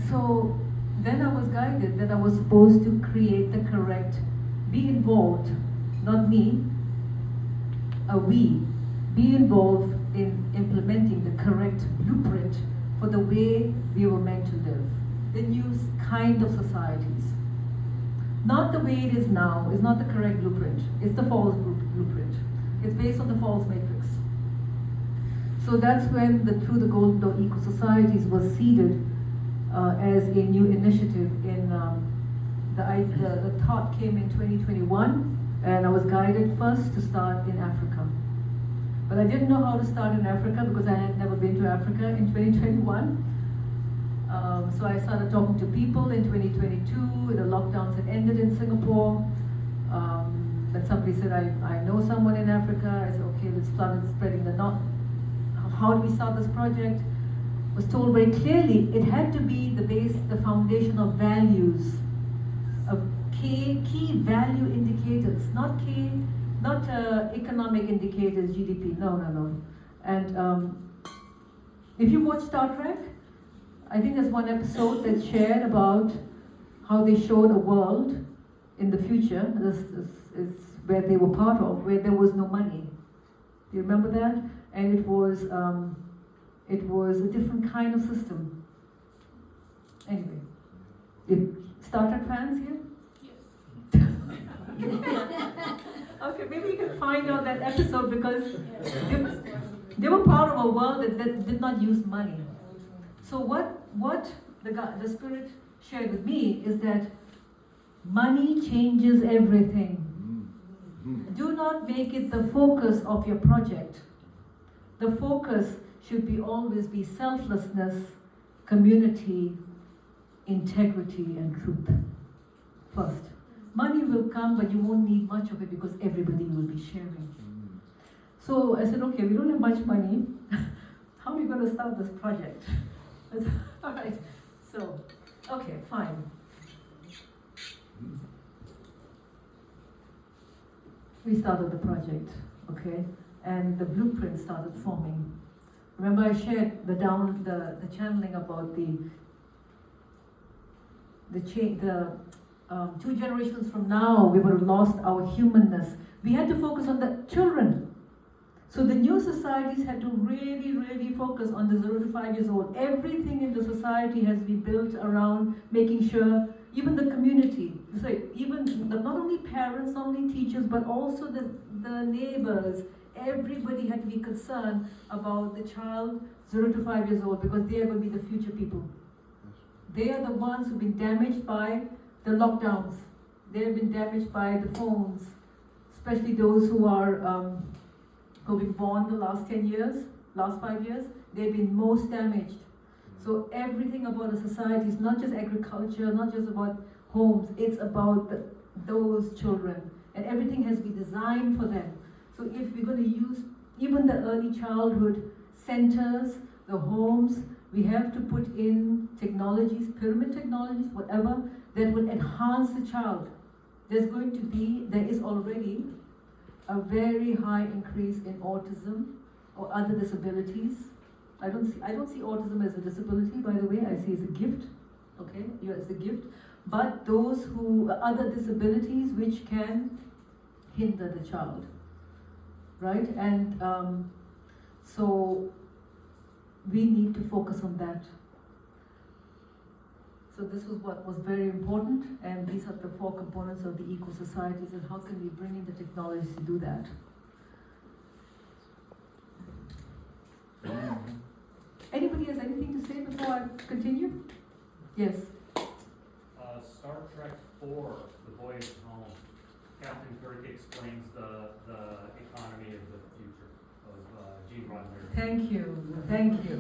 So then I was guided that I was supposed to create the correct, be involved, not me, we, be involved in implementing the correct blueprint for the way we were meant to live, the new kind of societies. Not the way it is now, is not the correct blueprint. It's the false blueprint. It's based on the false matrix. So that's when Through the Golden Door EcoSocieties was seeded as a new initiative. The thought came in 2021, and I was guided first to start in Africa. But I didn't know how to start in Africa because I had never been to Africa in 2021. So I started talking to people in 2022. The lockdowns had ended in Singapore. But somebody said, I know someone in Africa. I said, okay, let's start spreading the knowledge. How do we start this project? Was told very clearly it had to be the base, the foundation of values, of key value indicators, not economic indicators, GDP. No. And if you watch Star Trek, I think there's one episode that's shared about how they showed a world in the future. This is where they were part of, where there was no money. Do you remember that? And it was a different kind of system. Anyway, Star Trek fans here? Okay, maybe you can find out that episode because they were part of a world that did not use money. So what the Spirit shared with me is that money changes everything. Do not make it the focus of your project. The focus should always be selflessness, community, integrity, and truth. First. Money will come, but you won't need much of it because everybody will be sharing. So I said, okay, we don't have much money. How are we going to start this project? All right. So, okay, fine. We started the project, okay, and the blueprint started forming. Remember, I shared the channeling about the 2 generations from now, we would have lost our humanness. We had to focus on the children. So the new societies had to really, really focus on the 0 to 5 years old. Everything in the society has been built around making sure, even the community, so not only parents, not only teachers, but also the neighbors, everybody had to be concerned about the child 0 to 5 years old because they are going to be the future people. They are the ones who've been damaged by the lockdowns. They have been damaged by the phones, especially those who who've been born the last 10 years, last 5 years. They've been most damaged. So everything about a society is not just agriculture, not just about homes, it's about those children. And everything has been designed for them. So if we're going to use even the early childhood centers, the homes, we have to put in technologies, pyramid technologies, whatever, that will enhance the child. There is already a very high increase in autism or other disabilities. I don't see autism as a disability, by the way. I see it as a gift. Okay, it's a gift. But those who other disabilities which can hinder the child, right? And so we need to focus on that. So this was what was very important, and these are the 4 components of the eco-societies, and how can we bring in the technologies to do that? Anybody has anything to say before I continue? Yes. Star Trek 4, The Voyage Home. Captain Kirk explains the economy of the future of Gene Roddenberry. Thank you. Thank you.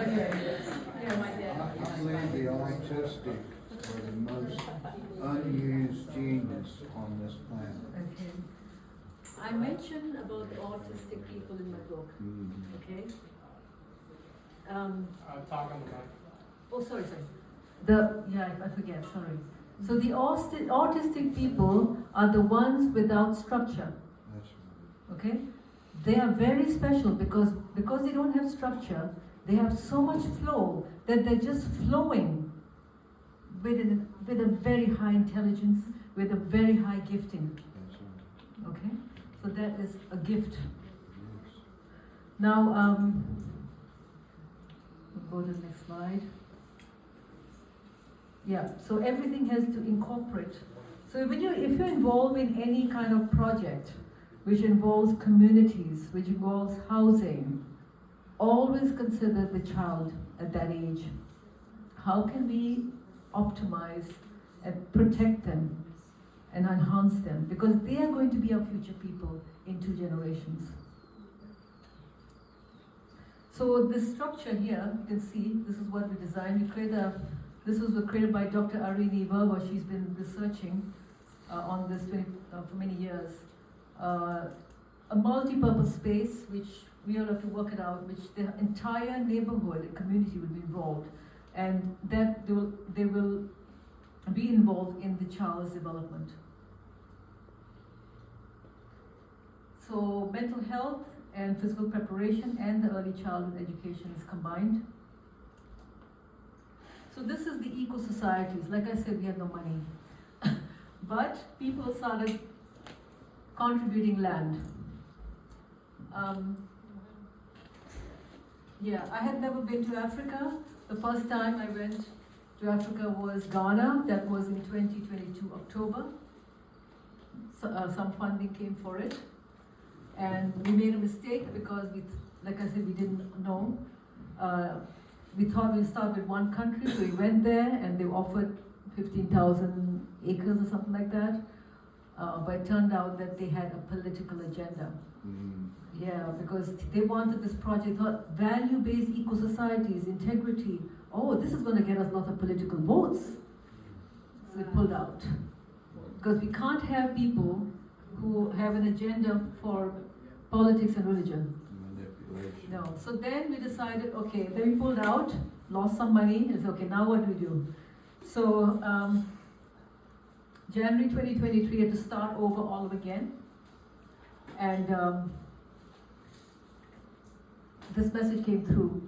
Okay. Yeah, my dad. I believe the autistic are the most unused genius on this planet. Okay. I mentioned about the autistic people in my book. Okay. Talk on the mic. Oh, sorry. I forget. Sorry. So the autistic people are the ones without structure. That's Okay, they are very special because they don't have structure. They have so much flow that they're just flowing with a very high intelligence, with a very high gifting. That's right. Okay, so that is a gift. Yes. Now, we'll go to the next slide. Yeah, so everything has to incorporate. So if you're involved in any kind of project, which involves communities, which involves housing, always consider the child at that age. How can we optimize and protect them and enhance them? Because they are going to be our future people in 2 generations. So this structure here, you can see, this is what we designed. This was created by Dr. Arini Verba. She's been researching on this for many years. A multi-purpose space, which we all have to work it out, which the entire neighborhood and community will be involved, and that they will be involved in the child's development. So mental health and physical preparation and the early childhood education is combined. So this is the eco-societies. Like I said, we have no money. But people started contributing land. I had never been to Africa. The first time I went to Africa was Ghana. That was in 2022 October. So, some funding came for it. And we made a mistake because like I said, we didn't know. We thought we'd start with one country, so we went there and they offered 15,000 acres or something like that. But it turned out that they had a political agenda. Yeah, because they wanted this project, thought value-based eco-societies, integrity. Oh, this is going to get us lots of political votes. So we pulled out. Because we can't have people who have an agenda for politics and religion. Manipulation. No. So then we decided, okay, then we pulled out, lost some money, and said, okay, now what do we do? So January 2023, had to start over all again. And this message came through.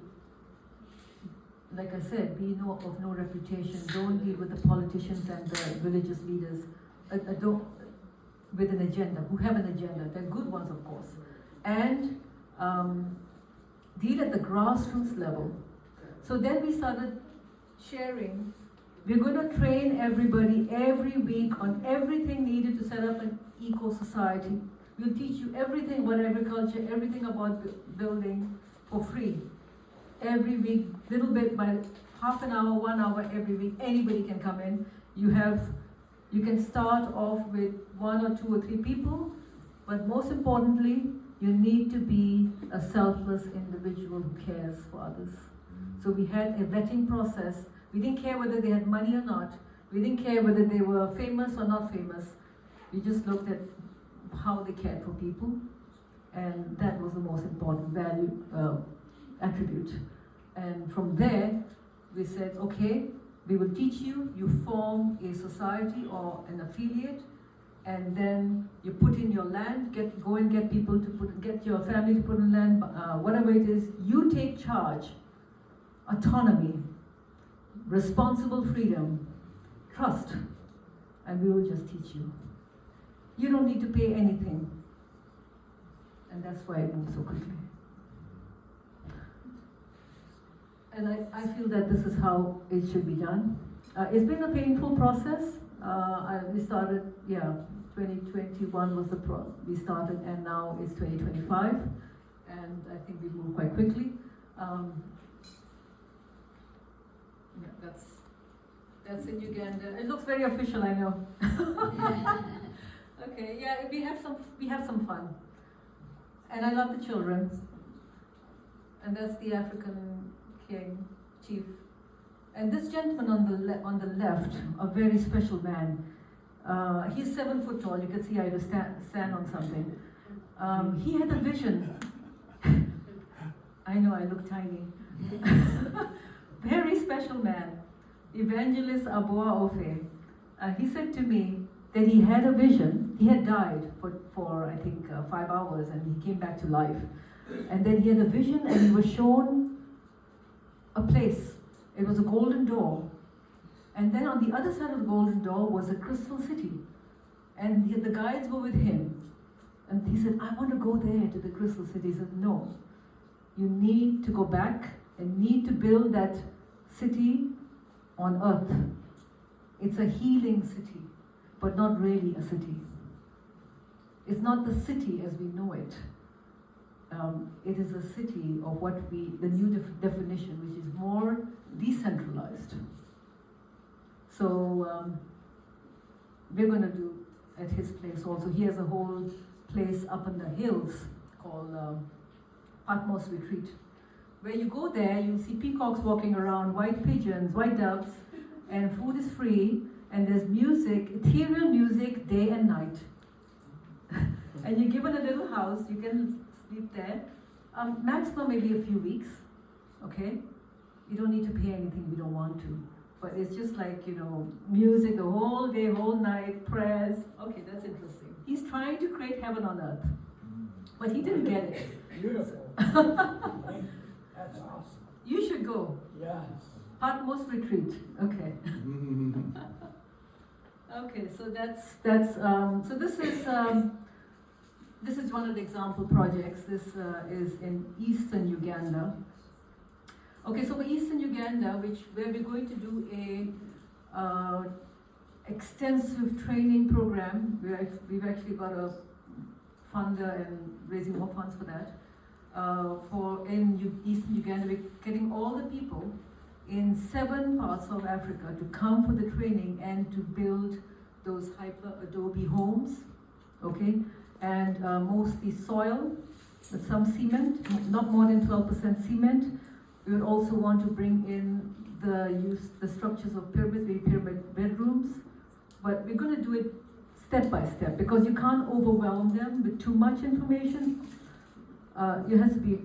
Like I said, be of no reputation. Don't deal with the politicians and the religious leaders with an agenda, who have an agenda. They're good ones, of course. And deal at the grassroots level. So then we started sharing. We're going to train everybody every week on everything needed to set up an eco-society. We'll teach you everything about agriculture, everything about building for free. every week, little bit by half an hour, 1 hour every week. Anybody can come in. You can start off with 1 or 2 or 3 people, but most importantly, you need to be a selfless individual who cares for others. So we had a vetting process. We didn't care whether they had money or not. We didn't care whether they were famous or not famous. We just looked at how they cared for people, and that was the most important value attribute. And from there, we said, okay, we will teach you. You form a society or an affiliate, and then you put in your land. Go and get people to get your family to put in land. Whatever it is, you take charge. Autonomy, responsible freedom, trust, and we will just teach you. You don't need to pay anything. And that's why it moved so quickly. And I feel that this is how it should be done. It's been a painful process. We started, 2021 was we started, and now it's 2025. And I think we moved quite quickly. That's in Uganda. It looks very official, I know. Okay, yeah, we have some fun, and I love the children. And that's the African king, chief. And this gentleman on the left, a very special man. He's 7 foot tall. You can see I had to stand on something. He had a vision. I know I look tiny. Very special man, Evangelist Aboa Ofe. He said to me that he had a vision. He had died for I think 5 hours, and he came back to life. And then he had a vision, and he was shown a place. It was a golden door. And then on the other side of the golden door was a crystal city. And the guides were with him. And he said, I want to go there to the crystal city. He said, no, you need to go back and need to build that city on earth. It's a healing city, but not really a city. It's not the city as we know it. It is a city of the new definition, which is more decentralized. So we're going to do at his place also. He has a whole place up in the hills called Patmos Retreat, where you go there, you see peacocks walking around, white pigeons, white doves, and food is free, and there's music, ethereal music, day and night. And you're given a little house, you can sleep there, maximum maybe a few weeks, okay? You don't need to pay anything if you don't want to. But it's just like, music the whole day, whole night, prayers. Okay, that's interesting. He's trying to create heaven on earth, but he didn't get it. Beautiful. That's awesome. You should go. Yes. Patmos Retreat. Okay. Okay, so this is one of the example projects. This is in eastern Uganda. Okay, so for eastern Uganda, where we're going to do a extensive training program. We've actually got a funder and raising more funds for that. In eastern Uganda, we're getting all the people in 7 parts of Africa to come for the training and to build those hyper adobe homes, okay? And mostly soil with some cement, not more than 12% cement. We would also want to bring in the structures of pyramids, maybe pyramid bedrooms, but we're going to do it step by step because you can't overwhelm them with too much information. It has to be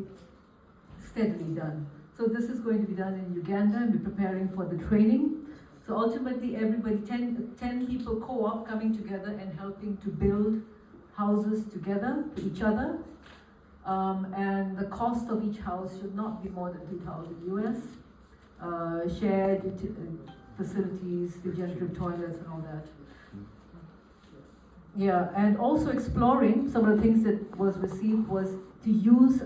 steadily done. So this is going to be done in Uganda, and we're preparing for the training. So ultimately, everybody, 10 people co-op coming together and helping to build houses together for each other. And the cost of each house should not be more than $2,000 US. Shared facilities, regenerative toilets and all that. Yeah, and also exploring some of the things that was received was to use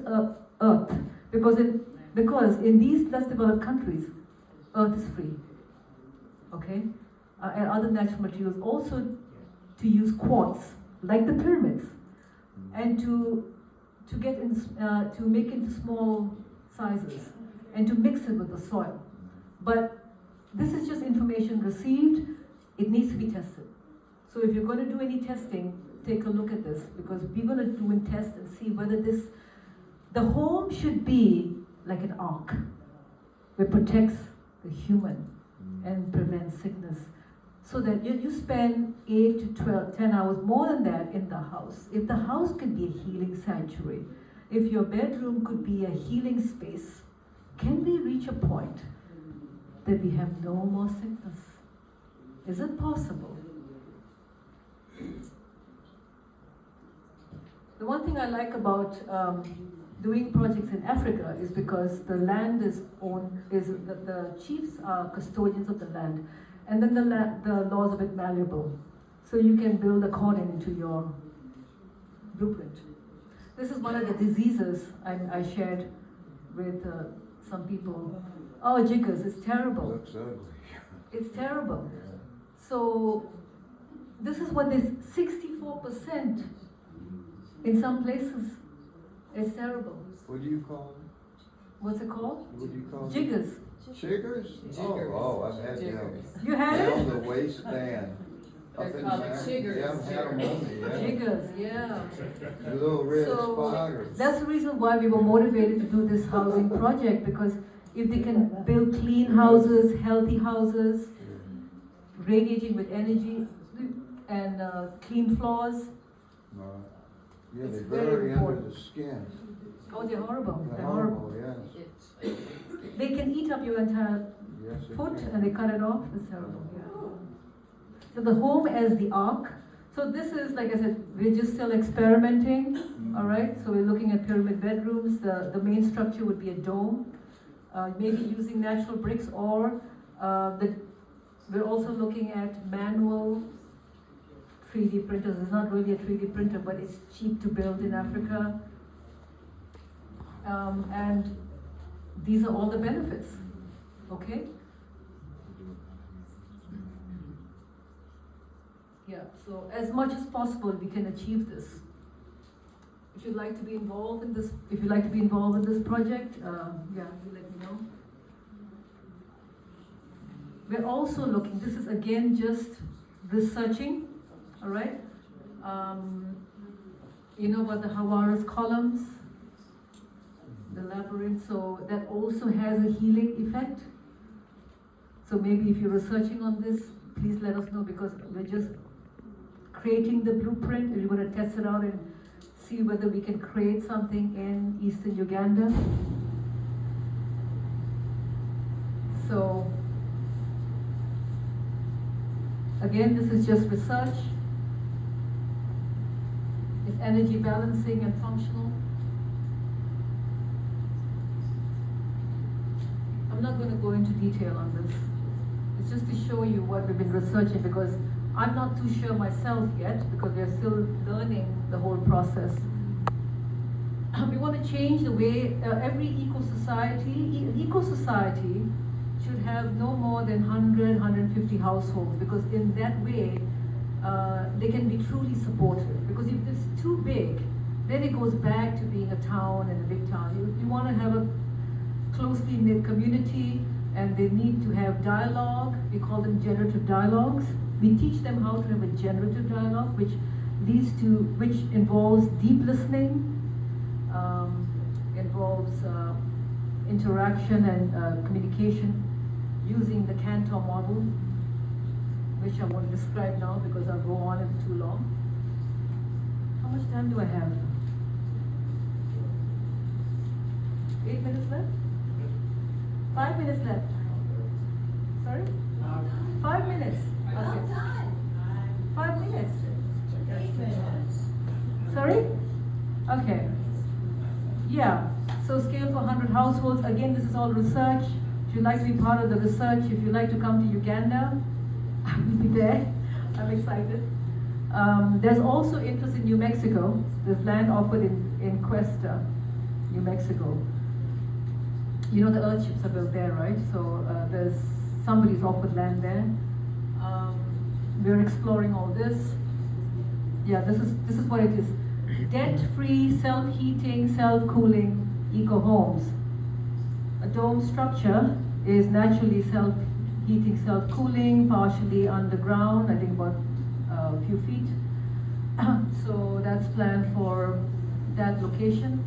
earth, because in these less developed countries, earth is free, okay? And other natural materials, also to use quartz, like the pyramids, and to make into small sizes, and to mix it with the soil. But this is just information received, it needs to be tested. So if you're going to do any testing, take a look at this, because we're going to do a test and see whether the home should be like an ark, that protects the human and prevents sickness. So that you spend 8 to 12, 10 hours, more than that, in the house. If the house could be a healing sanctuary, if your bedroom could be a healing space, can we reach a point that we have no more sickness? Is it possible? The one thing I like about doing projects in Africa is because the land is owned, the chiefs are custodians of the land, and then the laws are a bit malleable. So you can build according to your blueprint. This is one of the diseases I shared with some people. Oh, jiggers, it's terrible. Looks ugly. It's terrible. So this is what this 64% in some places. It's terrible. What do you call them? What's it called? What do you call them? Jiggers. Chiggers? Oh, I've had them. You had it? Down the waistband. Up They're in called there. chiggers. Yeah, I've had them on me, yeah. Jiggers, yeah. The little red So spiders. that's the reason why we were motivated to do this housing project, because if they can build clean houses, healthy houses, radiating with energy, and clean floors. Right. Yeah, It's they're very very under important. the skin. Oh, they're horrible. They're They're horrible. yes. They can eat up your entire Yes, they foot can. and they cut it off. It's terrible. Yeah. So the home as the ark. So this is, like I said, we're just still experimenting. All right. So we're looking at pyramid bedrooms. The main structure would be a dome, maybe using natural bricks, or we're also looking at manual 3D printers. It's not really a 3D printer, but it's cheap to build in Africa. And these are all the benefits. Okay? Yeah, so as much as possible we can achieve this. If you'd like to be involved in this, project, yeah, you let me know. We're also looking, this is again just researching, all right? You know about the Hawaras columns, the labyrinth, so that also has a healing effect. So maybe if you're researching on this, please let us know, because we're just creating the blueprint and we're going to test it out and see whether we can create something in eastern Uganda. So again, this is just research. It's energy balancing and functional. I'm not going to go into detail on this. It's just to show you what we've been researching, because I'm not too sure myself yet, because we're still learning the whole process. We want to change the way every eco-society should have no more than 100, 150 households, because in that way they can be truly supportive. Because if it's too big, then it goes back to being a town and a big town. You want to have a closely knit community, and they need to have dialogue. We call them generative dialogues. We teach them how to have a generative dialogue, which involves deep listening, involves interaction and communication using the Cantor model, which I won't describe now because I'll go on it too long. How much time do I have? 8 minutes left? 5 minutes left. Sorry? 5 minutes. Okay. 5 minutes. Sorry? Okay. Yeah. So scale for 100 households. Again, this is all research. If you'd like to be part of the research, if you'd like to come to Uganda, I will be there. I'm excited. There's also interest in New Mexico. There's land offered in Cuesta, New Mexico. You know the earthships are built there, right? So somebody's offered land there. We're exploring all this. Yeah, this is what it is. Debt-free, self-heating, self-cooling eco homes. a dome structure is naturally self-heating, self-cooling, partially underground, I think about a few feet. So that's planned for that location.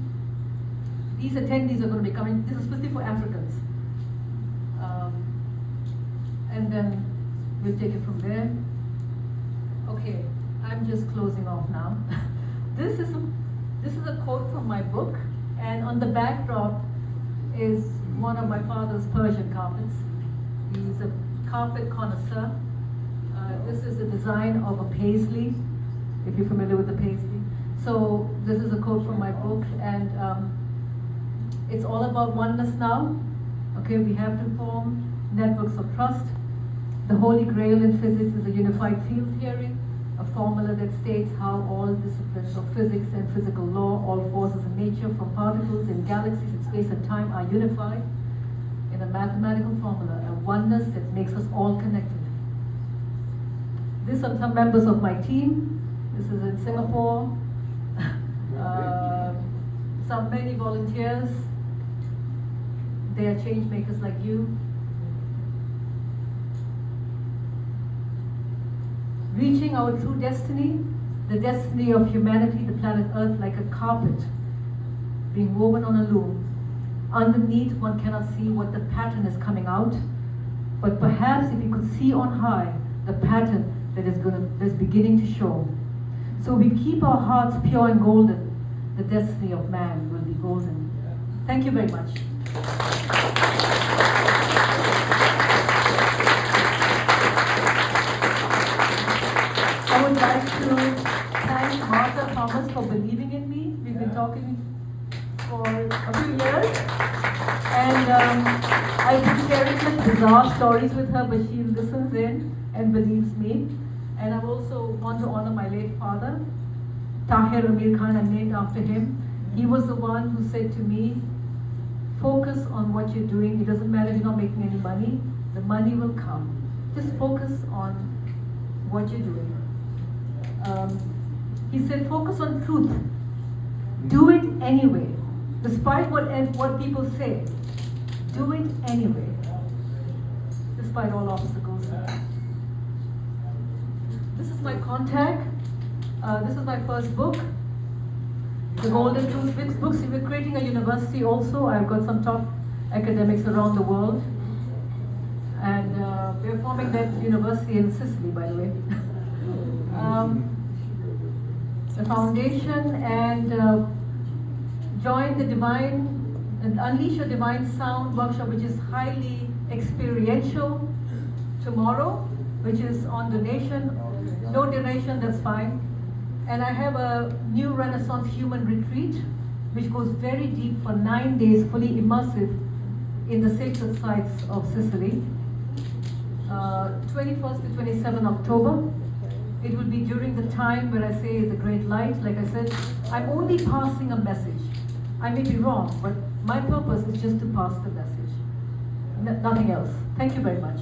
These attendees are going to be coming, this is specifically for Africans. And then we'll take it from there. Okay, I'm just closing off now. This is a quote from my book, and on the backdrop is one of my father's Persian carpets. He's a carpet connoisseur. This is the design of a paisley, if you're familiar with the paisley. So this is a quote from my book, and it's all about oneness now. Okay, we have to form networks of trust. The holy grail in physics is a unified field theory, a formula that states how all disciplines of physics and physical law, all forces in nature, from particles in galaxies in space and time, are unified in a mathematical formula, a oneness that makes us all connected. These are some members of my team. This is in Singapore. Many volunteers. They are change makers like you. Reaching our true destiny, the destiny of humanity, the planet Earth, like a carpet being woven on a loom. Underneath, one cannot see what the pattern is coming out, but perhaps if you could see on high the pattern that is beginning to show. So we keep our hearts pure and golden. The destiny of man will be golden. Thank you very much. I would like to thank Martha Thomas for believing in me. We've been talking for a few years, and I've been sharing some bizarre stories with her, but she listens in and believes me. And I also want to honor my late father, Tahir Amir Khan. I'm named after him. He was the one who said to me, focus on what you're doing. It doesn't matter if you're not making any money. The money will come. Just focus on what you're doing. He said, focus on truth. Do it anyway. Despite what people say, do it anyway. Despite all obstacles. This is my contact. This is my first book, The Golden Truth Books. We're creating a university also. I've got some top academics around the world. And we're forming that university in Sicily, by the way. The foundation, and join the Divine and Unleash Your Divine Sound workshop, which is highly experiential, tomorrow, which is on donation. No donation, that's fine. And I have a new Renaissance human retreat, which goes very deep for 9 days, fully immersive in the sacred sites of Sicily. 21st to 27th October. It will be during the time where I say is a great light. Like I said, I'm only passing a message. I may be wrong, but my purpose is just to pass the message. Nothing else. Thank you very much.